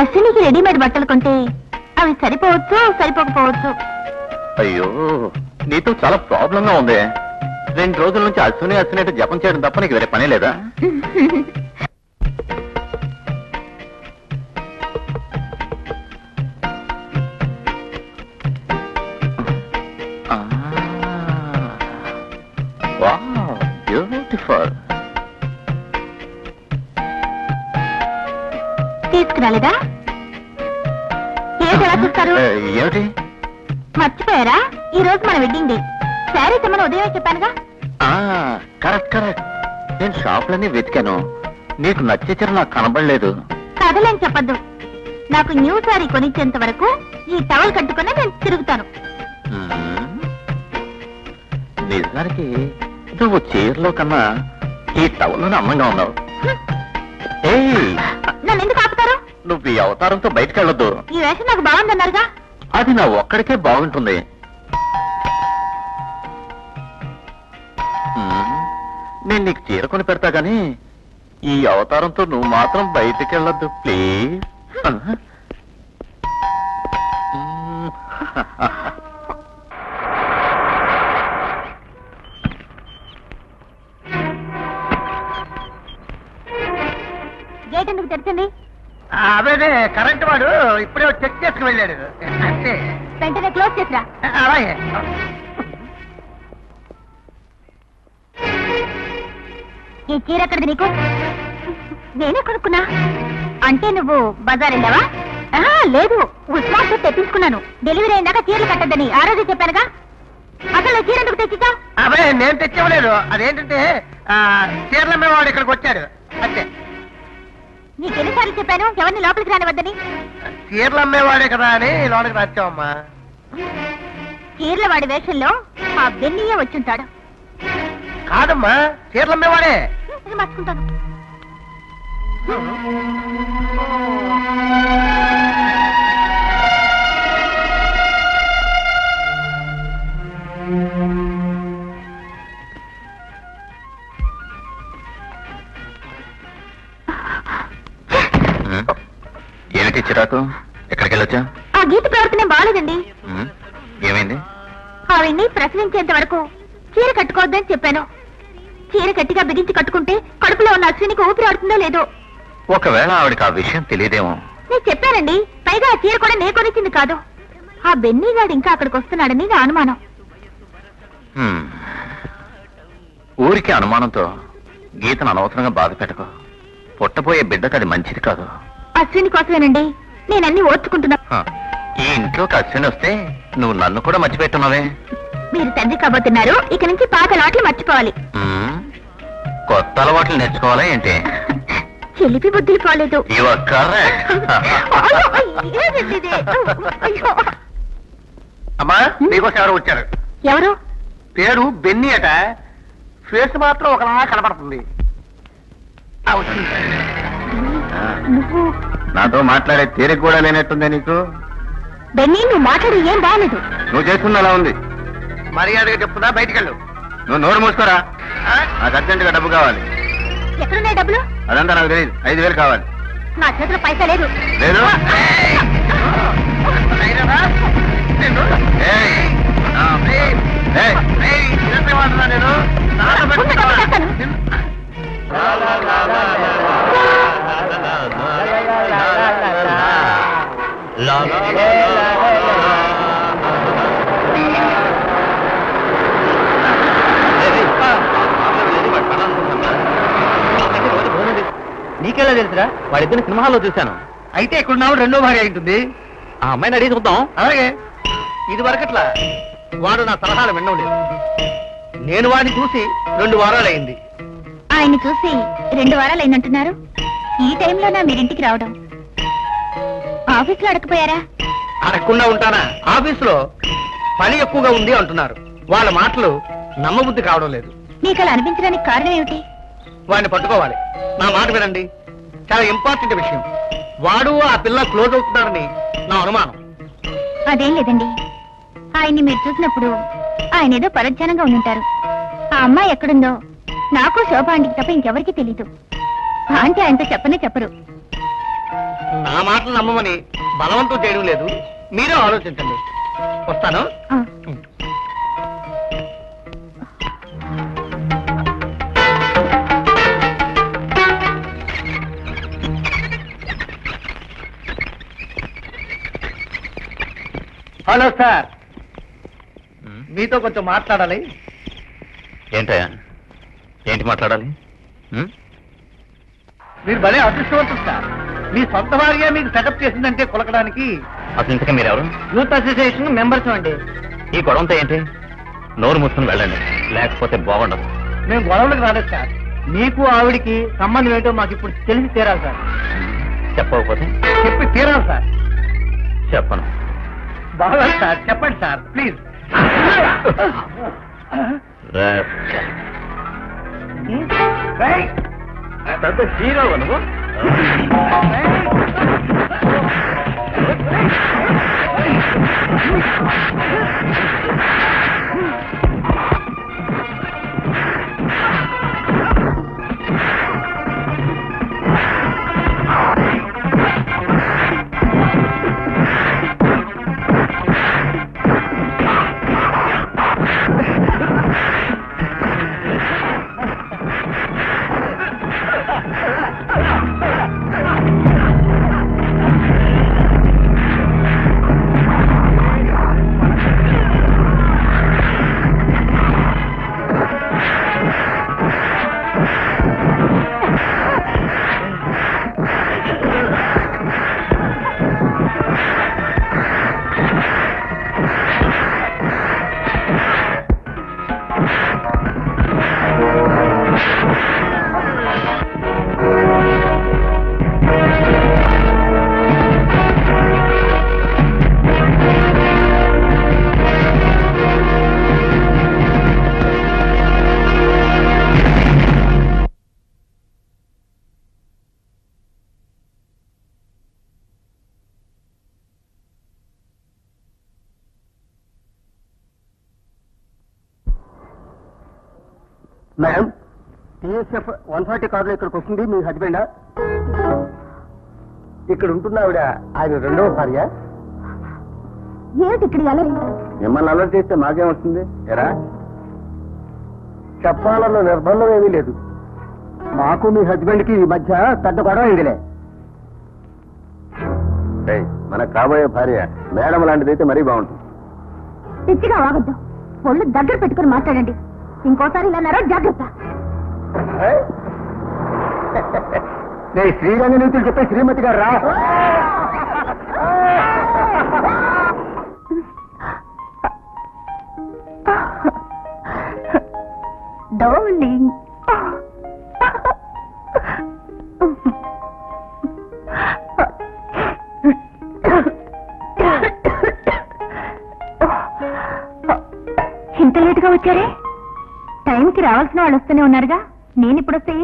అశ్వినికి రెడీమేడ్ బట్టలు కొంటే అవి సరిపోవచ్చు సరిపోకపోవచ్చు. అయ్యో, నీతో చాలా ప్రాబ్లం గా ఉంది. 2 రోజుల నుంచి అశ్విని అశ్విని జపం చేయడం తప్ప నీకు వేరే పని లేదా? బ్యూటిఫుల్. తీసుకురాలేదా? ఏమిటి ఎలా చూస్తారు? ఏమిటి? మర్చిపోయారా? ఈ రోజు మన వెడ్డింగ్ డే. శారీ తెమ్మని ఉదయం చెప్పానుగా. Correct correct. నేను షాపులన్నీ వెతికాను, నీకు నచ్చే చీర నాకు కనబడలేదు. కథలేం చెప్పద్దు. నాకు న్యూ శారీ కొనిచ్చేంత వరకు ఈ టవల్ కట్టుకునే నేను తిరుగుతాను. నిజానికి నువ్వు చీరలో కన్నా ఈ టవల్లోనే అందంగా ఉన్నావు. నన్ను ఎందుకు ఆపుతారు? నువ్వు ఈ అవతారంతో బయటకు వెళ్ళొద్దు. ఈ వేషం నాకు బాగుందన్నారుగా. అది నా ఒక్కడికే బాగుంటుంది. నేను నీకు చీర కొని పెడతా గానీ ఈ అవతారంతో నువ్వు మాత్రం బయటికి వెళ్ళొద్దు ప్లీజ్. గేట్ ఎందుకు తెరిచింది? అదే కరెంట్ వాడు ఇప్పుడే చెక్ చేసుకు వెళ్ళాడు. అంటే వెంటనే క్లోజ్ చేసిరా. అలాగే. ఈ చీర ఎక్కడిది నీకు? నేనే కొనుక్కున్నా. అంటే నువ్వు బజార్ వెళ్ళావా? లేదు, ఉస్మాన్తో తెప్పించుకున్నాను. డెలివరీ అయిందాక చీరలు కట్టద్దని ఆ రోజు చెప్పానుగా. అసలు చీర ఎందుకు తెచ్చిచ్చా? అదే నేను తెచ్చివ్వలేదు. అదేంటంటే చీరల మీద వాడు ఇక్కడికి వచ్చాడు అంతే. నీకెన్నిసార్లు చెప్పాను ఎవరిని లోపలికి రానివద్దని? చీరలు అమ్మేవాడే కదా అని లోనికి వచ్చావమ్మా. చీరల వాడి వేషంలో ఆ బెన్నీయే వచ్చుంటాడు. కాదమ్మా, చీరలు అమ్మేవాడే. నేను మర్చుకుంటాను. ఏమిటి చిరాకు? ఎక్కడికి వెళ్ళొచ్చా? ఆ గీత ప్రవర్తనే బాగాలేదండి. ఏమైంది? ఆవిడ్ని ప్రశ్నించేంత వరకు చీర కట్టుకోవద్దని చెప్పాను. చీర గట్టిగా బిగించి కట్టుకుంటే కడుపులో ఉన్న అశ్వినికి ఊపిరి ఆడుతుందో లేదో. ఒకవేళ ఆవిడకి ఆ విషయం తెలియదేమో. నేను చెప్పానండి. పైగా ఆ చీర కూడా నే కొనిచ్చింది కాదు. ఆ బెన్నీగాడు ఇంకా అక్కడికి వస్తున్నాడని నా అనుమానం. ఊరికి అనుమానంతో గీతను అనవసరంగా బాధ పెట్టకు. పుట్టబోయే బిడ్డకు అది మంచిది కాదు. అశ్విని కోసమేనండి నేనన్నీ ఓర్చుకుంటున్నా. ఈ ఇంట్లోకి అశ్విని వస్తే నువ్వు నన్ను కూడా మర్చిపెట్టున్నావే. మీరు తండ్రి కాబోతున్నారు. ఇక నుంచి పాత అలవాట్లు మర్చిపోవాలి. కొత్త అలవాట్లు నేర్చుకోవాలా ఏంటి? చెల్లిపి బుద్ధులు పోలేదు. అమ్మా, నీకోసం ఎవరు వచ్చారు? ఎవరు? పేరు బెన్నీ అట. ఫేస్ మాత్రం ఒకలా కనపడుతుంది. నువ్వు నాతో మాట్లాడే తీరిక కూడా లేనట్టుందే నీకు. బెన్నీ, నువ్వు మాట్లాడి ఏం బాగాలేదు. నువ్వు చేస్తున్న అలా ఉంది. మర్యాదగా చెప్తున్నా, బయటికి వెళ్ళు. నువ్వు నోరు మూసుకోరా. నాకు అర్జెంటుగా డబ్బు కావాలి. ఎక్కడున్నాయి డబ్బులు? అదంతా నాకు తెలియదు. 5,000 కావాలి. నా చేతిలో పైసా లేదు. లేదు. నీకెలా తెలుసురా? వాళ్ళిద్దరిని సినిమా హాల్లో చూశాను. అయితే ఇక్కడున్నావు రెండో భార్య అయింటుంది. ఆ అమ్మాయిని అడిగి చూద్దాం. అలాగే. ఇది వరకట్లా వాడు నా సలహాలు వినడం లేదు. నేను వాడిని చూసి 2 వారాలు అయింది. ఆయన్ని చూసి 2 వారాలు అయిందంటున్నారు. ఈ టైంలోనా మీరింటికి రావడం? ఆఫీస్లో అడగపోయారా? అడగకుండా ఉంటానా? ఆఫీసులో పని ఎక్కువగా ఉంది అంటున్నారు. వాళ్ళ మాటలు నమ్మబుద్ధి కావడం లేదు. మీకు అలా అనిపించడానికి కారణం ఏమిటి? వాడిని పట్టుకోవాలి. నా మాట వినండి, చాలా ఇంపార్టెంట్ విషయం. వాడు ఆ పిల్ల క్లోజ్ అవుతున్నారని నా అనుమానం. అదేం లేదండి. ఆయన్ని మీరు చూసినప్పుడు ఆయన ఏదో పరధ్యానంగా ఉండుంటారు. ఆ అమ్మాయి ఎక్కడుందో నాకు శోభ ఆంటీకి తప్ప ఇంకెవరికి తెలీదు. ఆంటీ ఆయనతో చెప్పనే చెప్పరు. నా మాటలు నమ్మమని బలవంతం చేయడం లేదు, మీరే ఆలోచించండి. వస్తాను. హలో సార్, మీతో కొంచెం మాట్లాడాలి. ఏంటయ్యా, ఏంటి మాట్లాడాలి? మీరు భలే అదృష్టవంతులు సార్. మీ సొంత వారిగా మీకు సెటప్ చేసిందంటే కొలకడానికి. అసలు ఇంతకీ మీరెవరు? యూత్ అసోసియేషన్ మెంబర్స్ అండి. ఈ గొడవంతో ఏంటి? నోరు మూసుకుని వెళ్ళండి, లేకపోతే బాగుండదు. మేము గొడవలకు రాలేదు సార్. మీకు ఆవిడికి సంబంధం ఏంటో మాకు ఇప్పుడు తెలిసి తీరాలి సార్. చెప్పకపోతే? చెప్పి తీరాలి సార్. చెప్పను. బాగా సార్, చెప్పండి సార్ ప్లీజ్. పెద్ద హీరో నువ్వు. మేడం, టీఎస్ఎఫ్ 140 కార్లో ఇక్కడికి వస్తుంది. మీ హస్బెండా? ఇక్కడ ఉంటున్న ఆవిడ ఆయన రెండవ భార్య. ఏమిటి ఇక్కడ అలరి? మిమ్మల్ని అలర్ట్ చేస్తే మాకేం వస్తుంది? ఎరా, చెప్పాలన్న నిర్బంధం ఏమీ లేదు. మాకు మీ హస్బెండ్ కి ఈ మధ్య పెద్ద గొడవ అయిందిలే. మనకు కాబోయే భార్య మేడం లాంటిదైతే మరీ బాగుంటుంది. పిచ్చిగా వాగద్దు, ఒళ్ళు దగ్గర పెట్టుకుని మాట్లాడండి. ఇంకోసారి ఇలా నరో జాగ్రత్త. నేను శ్రీరంగ నీతులు చెప్పే శ్రీమతి గారు రా. డార్లింగ్, ఇంత లేటుగా వచ్చారే? టైంకి రావాల్సిన వాళ్ళు వస్తూనే ఉన్నారుగా. నేను ఇప్పుడు వస్తే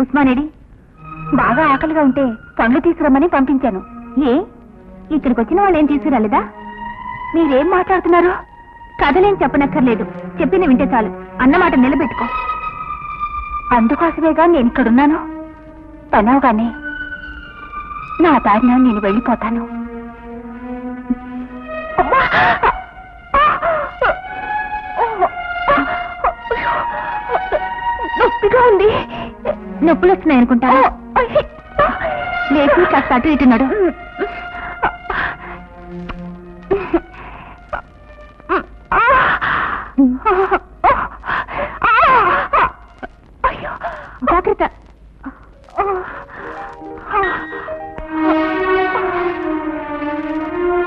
ఉస్మానేడి బాగా ఆకలిగా ఉంటే పండ్లు తీసుకురమ్మని పంపించాను. ఏ ఇక్కడికి వచ్చిన వాళ్ళు ఏం తీసుకురాలేదా? మీరేం మాట్లాడుతున్నారు? కథలేం చెప్పనక్కర్లేదు, చెప్పిన వింటే చాలు. అన్నమాట నిలబెట్టుకో. అందుకోసమేగా నేను ఇక్కడున్నాను. పనవగానే నా దారిన నేను వెళ్ళిపోతాను. నొప్పిగా ఉంది. నొప్పులు వస్తున్నాయి అనుకుంటా. లేచి కాస్త అటు ఇటున్నాడు. జాగ్రత్త.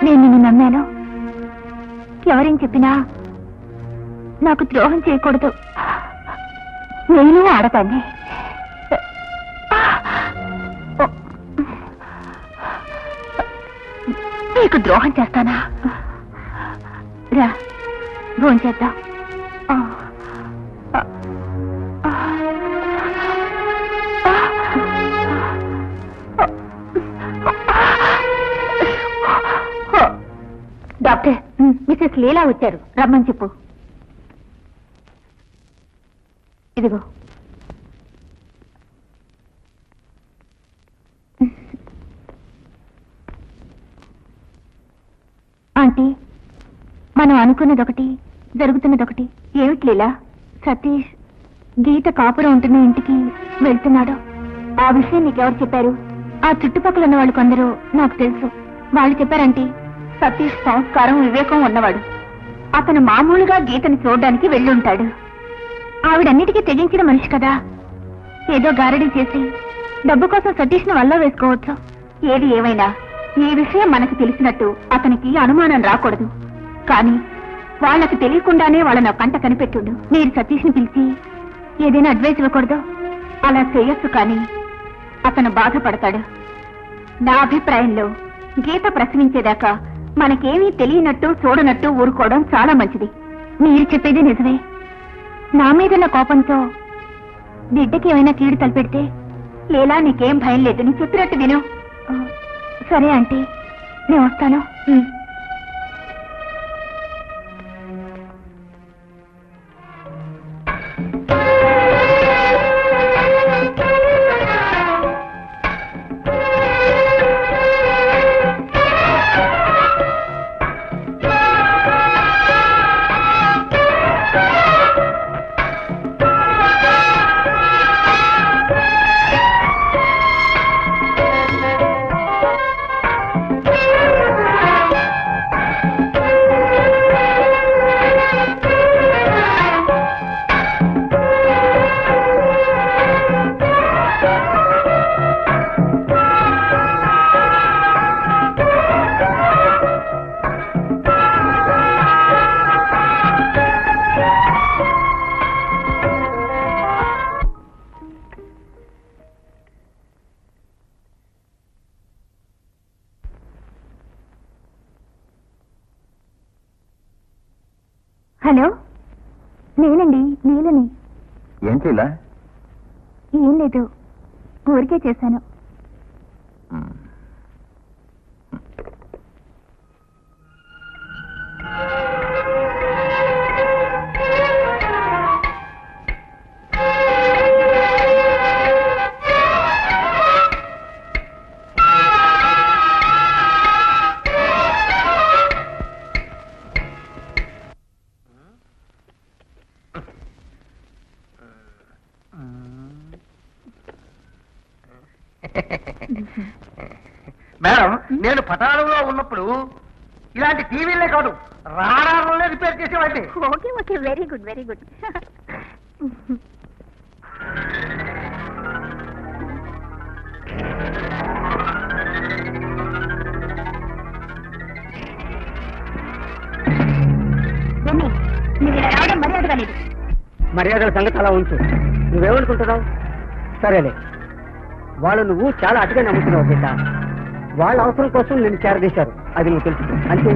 నేను నిన్ను నమ్మాను. ఎవరేం చెప్పినా నాకు ద్రోహం చేయకూడదు. నేను ఆడతాన్ని. నీకు ద్రోహం చేస్తానా? రా, భోజనం చేద్దాం. డాక్టర్, మిసెస్ లీలా వచ్చారు, రమ్మని చెప్పు. ఇదిగో. ఆంటీ, మనం అనుకున్నదొకటి జరుగుతున్నదొకటి. ఏమిటి లీలా? సతీష్ గీత కాపురం ఉంటున్న ఇంటికి వెళ్తున్నాడు. ఆ విషయం నీకెవరు చెప్పారు? ఆ చుట్టుపక్కల ఉన్న వాళ్ళు కొందరు నాకు తెలుసు. వాళ్ళు చెప్పారంటే సతీష్ సంస్కారం వివేకం ఉన్నవాడు. అతను మామూలుగా గీతని చూడడానికి వెళ్ళుంటాడు. ఆవిడన్నిటికీ తెగించిన మనిషి కదా. ఏదో గారడీ చేసి డబ్బు కోసం సతీష్ని వల్ల వేసుకోవచ్చు. ఏది ఏమైనా ఈ విషయం మనకు తెలిసినట్టు అతనికి అనుమానం రాకూడదు. కానీ వాళ్ళకి తెలియకుండానే వాళ్ళ కంట కనిపెట్టుండు. మీరు సతీష్ని పిలిచి ఏదైనా అడ్వైస్ ఇవ్వకూడదు? అలా చేయొచ్చు, కానీ అతను బాధపడతాడు. నా అభిప్రాయంలో గీత ప్రశ్నించేదాకా మనకేమీ తెలియనట్టు చూడనట్టు ఊరుకోవడం చాలా మంచిది. మీరు చెప్పేది నిజమే. నా మీదున్న కోపంతో బిడ్డకి ఏమైనా కీడు తలపెడితే లేలా నీకేం భయం లేదు. నీ చెప్పినట్టు విను. సరే ఆంటీ, నేను వస్తాను. హలో, నేనండి, నీలని. ఏంటి ఇలా? ఏం లేదు, ఊరికే చేశాను. మేడం, నేను పటాలంలో ఉన్నప్పుడు ఇలాంటి టీవీలే కాదు రాడార్లనే రిపేర్ చేసేవాడి. Okay okay, very good very good. నువ్వు ఇలా రావడం మర్యాదగా లేదు. మర్యాదల సంగతి అలా ఉంచు. నువ్వేమనుకుంటున్నావు? సరేలే, వాళ్ళు నువ్వు చాలా అటుగా నమ్ముతున్నావు బిడ్డ. వాళ్ళ అవసరం కోసం నేను చేరదీశారు, అది నువ్వు తెలుసు అంతే.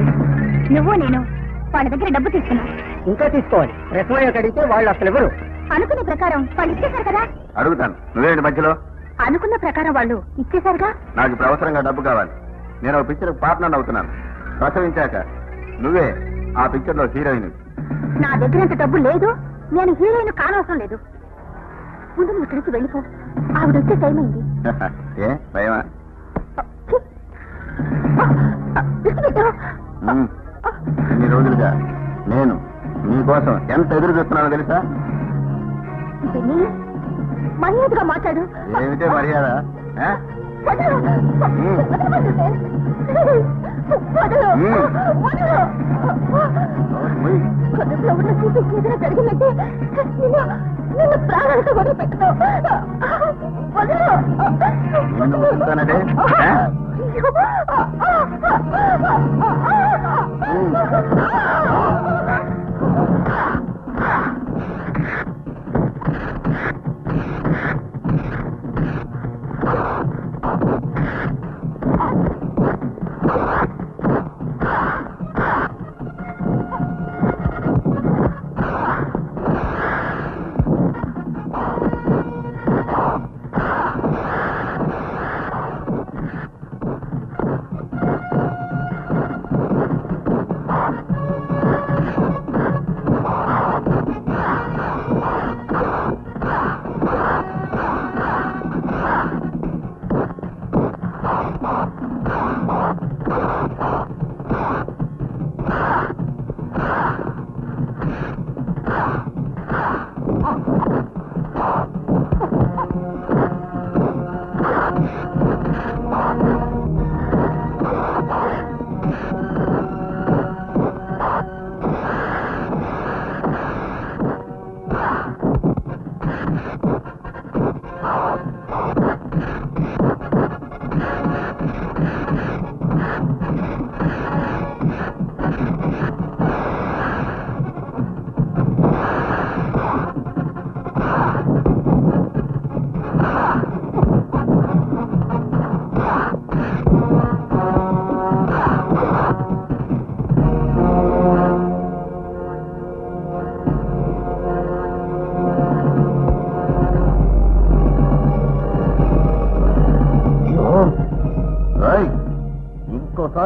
నువ్వు నేను వాళ్ళ దగ్గర డబ్బు తీసుకున్నా. ఇంకా తీసుకోవాలి. ప్రశ్నయ్యకు అడిగితే వాళ్ళు అసలు ఎవరు? అనుకున్న ప్రకారం వాళ్ళు ఇచ్చేశారు కదా. అడుగుతాను, నువ్వేంటి మధ్యలో? అనుకున్న ప్రకారం వాళ్ళు ఇచ్చేశారుగా. నాకు ఇప్పుడు అవసరంగా డబ్బు కావాలి. నేను ఒక పిక్చర్ పార్ట్నర్ అవుతున్నాను. ప్రసవించాక నువ్వే ఆ పిక్చర్ లో హీరోయిన్. నా దగ్గర అంత డబ్బు లేదు, నేను హీరోయిన్ కానవసరం లేదు. ముందు నువ్వు ఇక్కడికి వెళ్ళిపో, ఆవిడ వచ్చే టైం అయింది. ఏ భయమా? ఇన్ని రోజులుగా నేను నీకోసం ఎంత ఎదురు చూస్తున్నానో తెలుసా? మర్యాదగా మాట్లాడు. ఏమిటే మర్యాద? జరిగిందంటే నిన్ను ప్రాణాలతో వదిలి పెట్టుకో.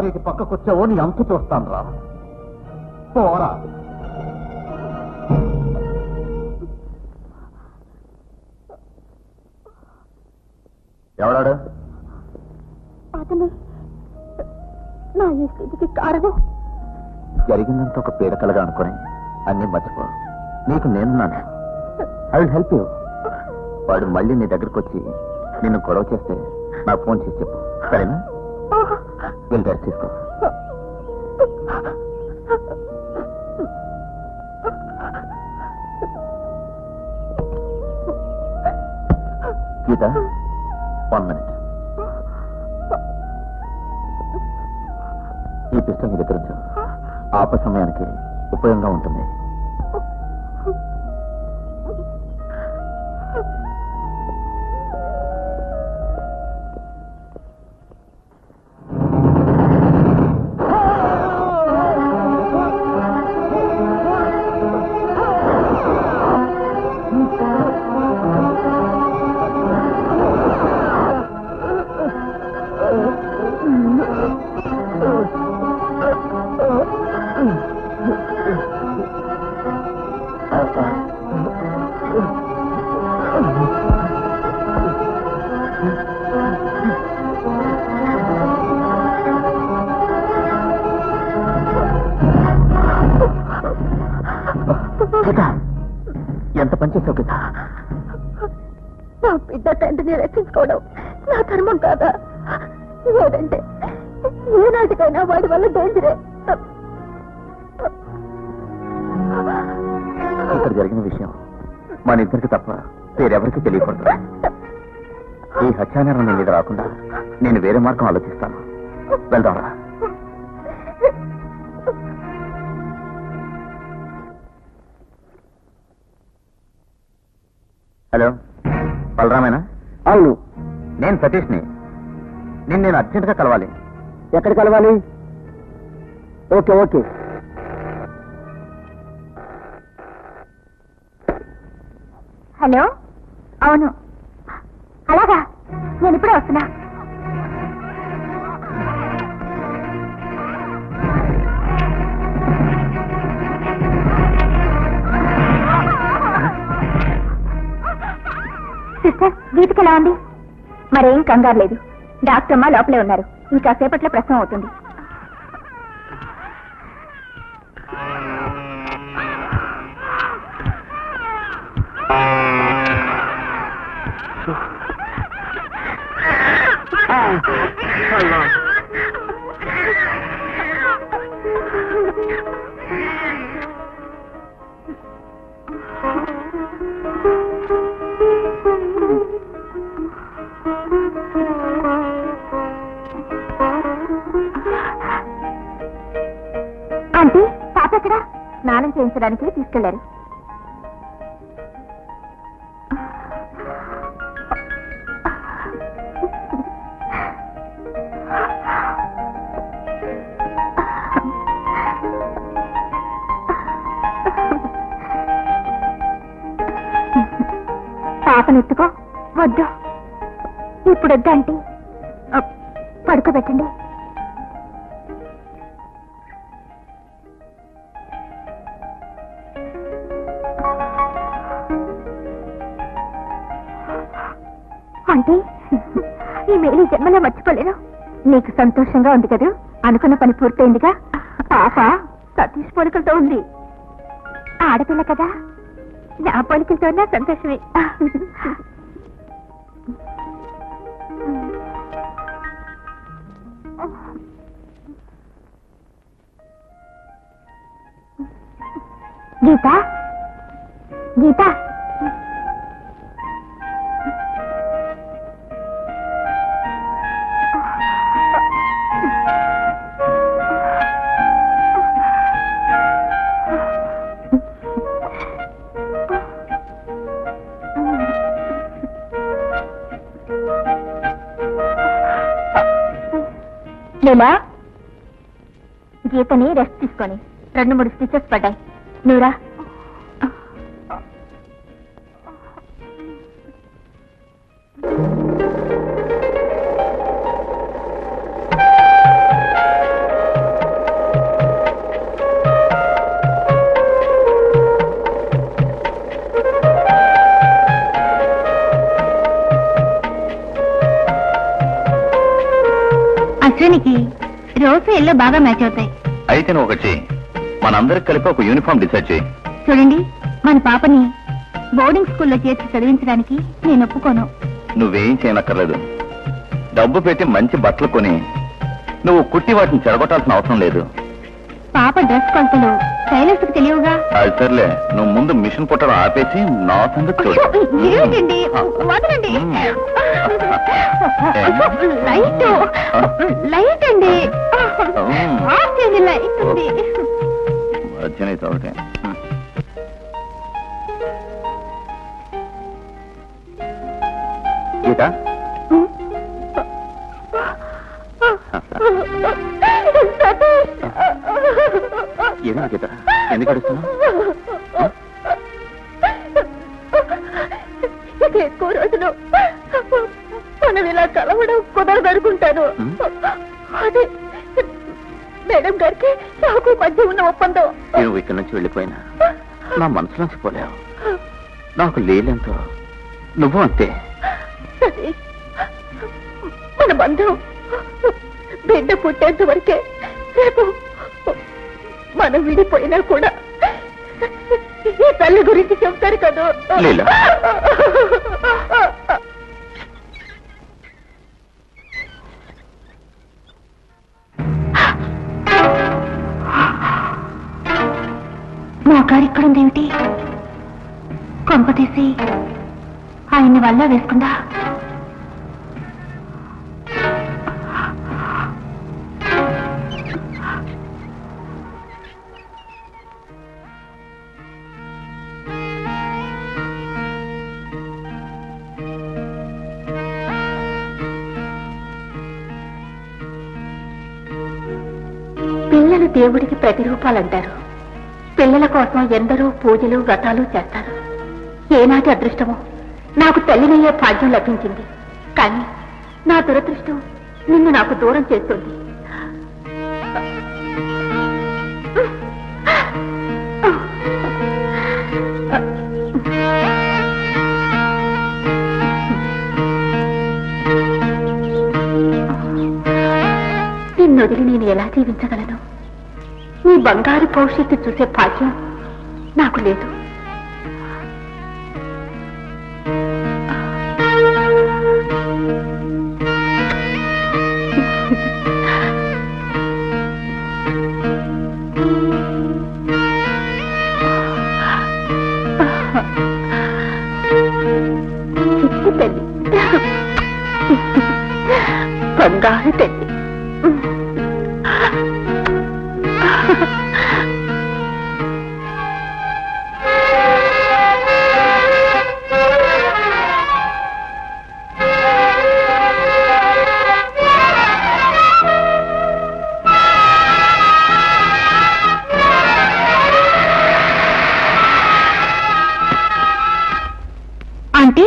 భార్యకి పక్కకొచ్చావో నీ అంతు చూస్తాను రా. పోరా. ఎవడాడు? అతనే నా ఈ స్థితికి కారణం. జరిగిందంత ఒక పీడకలుగా అనుకుని అన్ని మర్చిపో. నీకు నేనున్నాను. I will help you. వాడు మళ్ళీ నీ దగ్గరకు వచ్చి నిన్ను గొడవ చేస్తే నాకు ఫోన్ చేసి చెప్పు, సరేనా? వెళ్ళి రెస్ట్ తీసుకో. గీత, 1 minute. ఈ పిస్టల్ మీ దగ్గర ఉంచు. ఆప సమయానికి ఉపయోగంగా ఉంటుంది. ఎంత పనిచేసావు గీత? నా బిడ్డ తండ్రిని రక్షించుకోవడం నా ధర్మం కాదా? లేదంటే ఏనాటికైనా వాడి వల్ల డేంజరే. ఇక్కడ జరిగిన విషయం మన ఇద్దరికి తప్ప వేరెవరికి తెలియకూడదు. ఈ హత్యానేరం నీ మీద రాకుండా నేను వేరే మార్గం ఆలోచిస్తాను. వెళ్దాంరా. హలో, బలరామేనా? అవును. నేను సతీష్ని. నేను అర్జెంట్గా కలవాలి. ఎక్కడ కలవాలి? Okay okay. హలో, అవును. అలాగా, నేను ఇప్పుడే వస్తున్నా. సిస్టర్, గీతకి ఎలా ఉంది? మరేం కంగారు లేదు. డాక్టర్ అమ్మ లోపలే ఉన్నారు. ఇంకా సేపట్లో ప్రసవం అవుతుంది. ఆంటీ, పాప ఎక్కడ? స్నానం చేయించడానికి తీసుకెళ్లారు. పాపనెత్తుకో. వద్దు, ఇప్పుడు వద్దంటీ. పడుకోబెట్టండి. అంటే ఈ మేలు జన్మలో మర్చిపోలేను. నీకు సంతోషంగా ఉంది కదా? అనుకున్న పని పూర్తయిందిగా. పాప సతీష్ పోలికలతో ఉంది. ఆడపిల్ల కదా, నా పోలికలతో నా సంతోషమే. గీత, గీత, నీలా గీతని రెస్ట్ తీసుకొని 2-3 స్టిచెస్ పడ్డాయి. నువ్వురా. అశ్వినికి రోజు ఎల్లో బాగా మ్యాచ్ అవుతాయి. అయితే నువ్వు ఒకటి చెయ్యి, మనందరికి కలిపి ఒక యూనిఫామ్ డిసైడ్ చేయి. చూడండి, మన పాపని బోర్డింగ్ స్కూల్లో చేర్చి చదివించడానికి నేను ఒప్పుకోను. నువ్వేం చేయనక్కర్లేదు. డబ్బు పెట్టి మంచి బట్టలు కొని నువ్వు కుట్టి వాటిని చెడగొట్టాల్సిన అవసరం లేదు. పాప డ్రెస్ కొలతలు టైలర్స్ కి తెలియవుగా. అది సర్లే, నువ్వు ముందు మిషన్ కుట్టడం ఆపేసి నా సంగతి చూడు. ఏంటండి, వదలండి. లైట్ లైట్ అండి, ఆఫ్ చేయండి, లైట్ ఉంది. వచ్చనైతే ఒకటే. గీత, ఏమన్నా గీత, ఎందుకు అడుగుతున్నావు? ఎక్కువ రోజులు మనం ఇలా కలవడం కుదరదనుకుంటాను. అదే మేడం గారికి నాకు మధ్య ఉన్న ఒప్పందం. నువ్వు ఇక్కడి నుంచి వెళ్ళిపోయినా నా మనసులోంచి పోలేవు. నాకు లేలెంతో నువ్వు అంతే. మన బంధం బిడ్డ పుట్టేంత వరకే. రేపు మనం విడిపోయినా కూడా ఈ తల్లి గురించి చెప్తారు కదా. లీలా, మా కారు ఇక్కడ ఉందేమిటి? కొంప తీసి ఆయన్ని వల్ల వేసుకుందా? పిల్లలు దేవుడికి ప్రతిరూపాలంటారు. పిల్లల కోసం ఎందరో పూజలు వ్రతాలు చేస్తారు. ఏనాటి అదృష్టమో నాకు తల్లినయ్యే భాగ్యం లభించింది. కానీ నా దురదృష్టం నిన్ను నాకు దూరం చేస్తుంది. నిన్నొదిలి నేను ఎలా జీవించగలను? నీ బంగారు భవిష్యత్తు చూసే భాగ్యం నాకు లేదు. చిట్టి తల్లి, బంగారు తల్లి. ఆంటీ,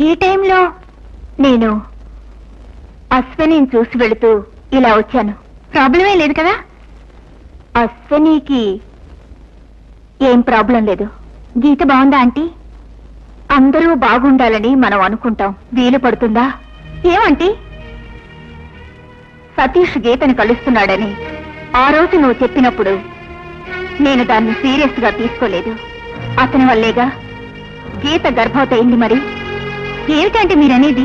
ఈ టైంలో నేను అశ్వనిని చూసి వెళుతూ ఇలా వచ్చాను. ప్రాబ్లమే లేదు కదా? అశ్వనికి ఏం ప్రాబ్లం లేదు. గీత బాగుందా ఆంటీ? అందరూ బాగుండాలని మనం అనుకుంటాం, వీలు పడుతుందా? ఏమంటీ? సతీష్ గీతని కలుస్తున్నాడని ఆ రోజు నువ్వు చెప్పినప్పుడు నేను దాన్ని సీరియస్ గా తీసుకోలేదు. అతని వల్లేగా గీత గర్భవతి అయింది. మరి ఏమిటంటే మీరనేది?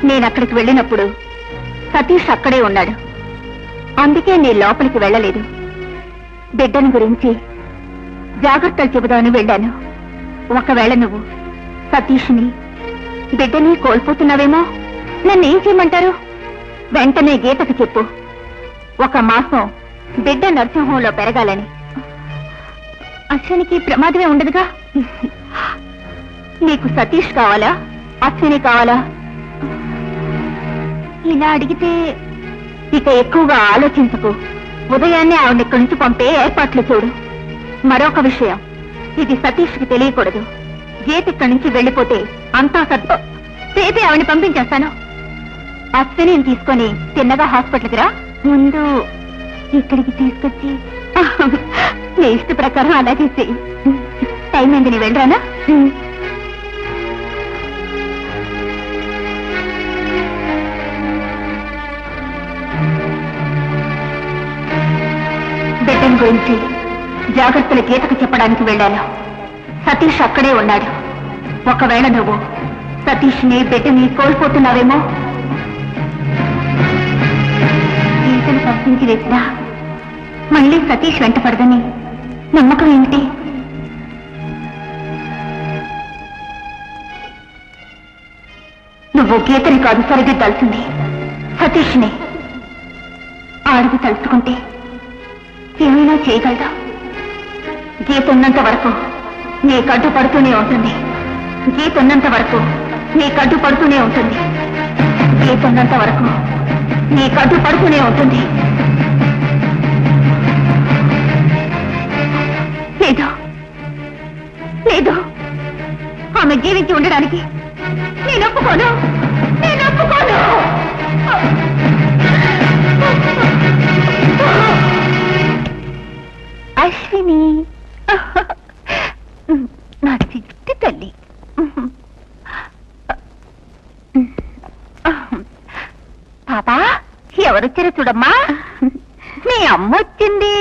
నేను అక్కడికి వెళ్ళినప్పుడు సతీష్ అక్కడే ఉన్నాడు, అందుకే నేను లోపలికి వెళ్ళలేదు. బిడ్డని గురించి జాగ్రత్తలు చెబుదామని వెళ్ళాను. ఒకవేళ నువ్వు సతీష్ని బిడ్డని కోల్పోతున్నావేమో, నన్నేం చేయమంటారు? వెంటనే గీతకు చెప్పు, 1 మాసం బిడ్డ నర్సింహంలో పెరగాలని. అశ్వినికి ప్రమాదమే ఉండదుగా. నీకు సతీష్ కావాలా, అశ్విని కావాలా? ఇలా అడిగితే ఇక ఎక్కువగా ఆలోచించకు. ఉదయాన్నే ఆవిడ ఇక్కడి నుంచి పంపే ఏర్పాట్లు చూడు. మరొక విషయం, ఇది సతీష్కి తెలియకూడదు. గీత ఇక్కడి నుంచి వెళ్ళిపోతే అంతా సర్దు. రేపే ఆవిడని పంపించేస్తాను. అశ్విని తీసుకొని తిన్నగా హాస్పిటల్కి రా. ముందు ఇక్కడికి తీసుకొచ్చి నీ ఇష్ట ప్రకారం అలాగే చెయ్యి. టైం ఏంది, నీ వెళ్ళరానా? బిడ్డను గురించి జాగ్రత్తలు గీతకు చెప్పడానికి వెళ్ళాను. సతీష్ అక్కడే ఉన్నాడు. ఒకవేళ నువ్వు సతీష్ని బిడ్డని కోల్పోతున్నావేమో. గీతను తప్పించి వేసినా మళ్ళీ సతీష్ వెంటపడదని నమ్మకం ఏమిటి? నువ్వు గీతని కాదు సరిదిద్దాల్సింది, సతీష్ని. అడుగు తలుచుకుంటే ఏమైనా చేయగలదా? గీత ఉన్నంత వరకు నీ కడ్డు పడుతూనే ఉంటుంది. గీత ఉన్నంత వరకు నీ కడ్డు పడుతూనే ఉంటుంది. గీత ఉన్నంత వరకు నీ కడ్డు పడుతూనే ఉంటుంది. లేదు లేదు, ఆమె జీవించి ఉండడానికి నేను ఒప్పుకోను. నేను ఒప్పుకోను. అశ్విని, నా చిట్టి తల్లి. పాపా, ఎవరొచ్చారో చూడమ్మా. మీ అమ్మ వచ్చింది.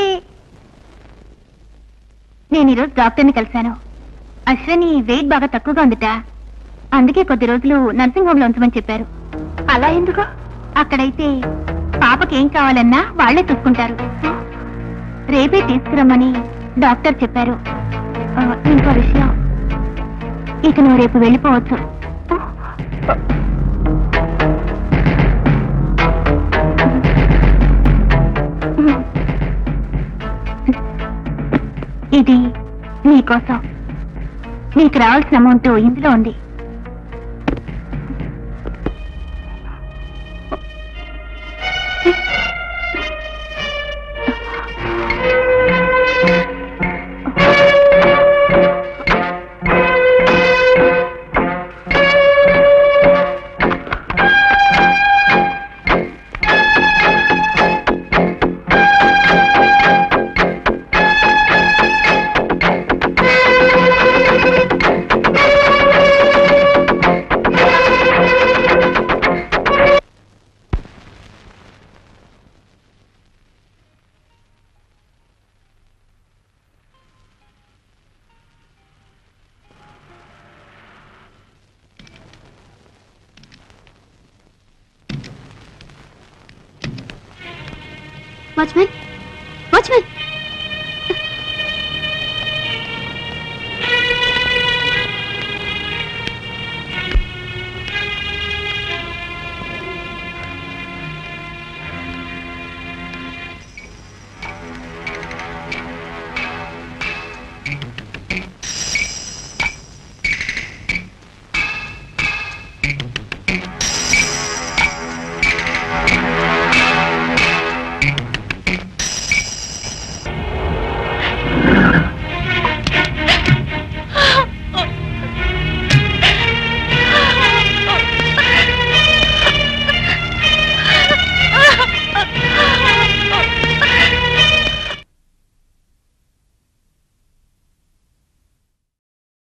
నేను ఈరోజు డాక్టర్ని కలిశాను. అశ్విని వెయిట్ బాగా తక్కువగా ఉందిట. అందుకే కొద్ది రోజులు నర్సింగ్ హోమ్ లో ఉంచమని చెప్పారు. అలా ఎందుకు? అక్కడైతే పాపకేం కావాలన్నా వాళ్లే చూసుకుంటారు. రేపే తీసుకురమ్మని డాక్టర్ చెప్పారు. ఇంకో విషయం, ఇక నువ్వు రేపు వెళ్ళిపోవచ్చు. ఇది నీకోసం. నీకు రావాల్సిన అమౌంట్ ఇందులో ఉంది. వాచ్మెన్,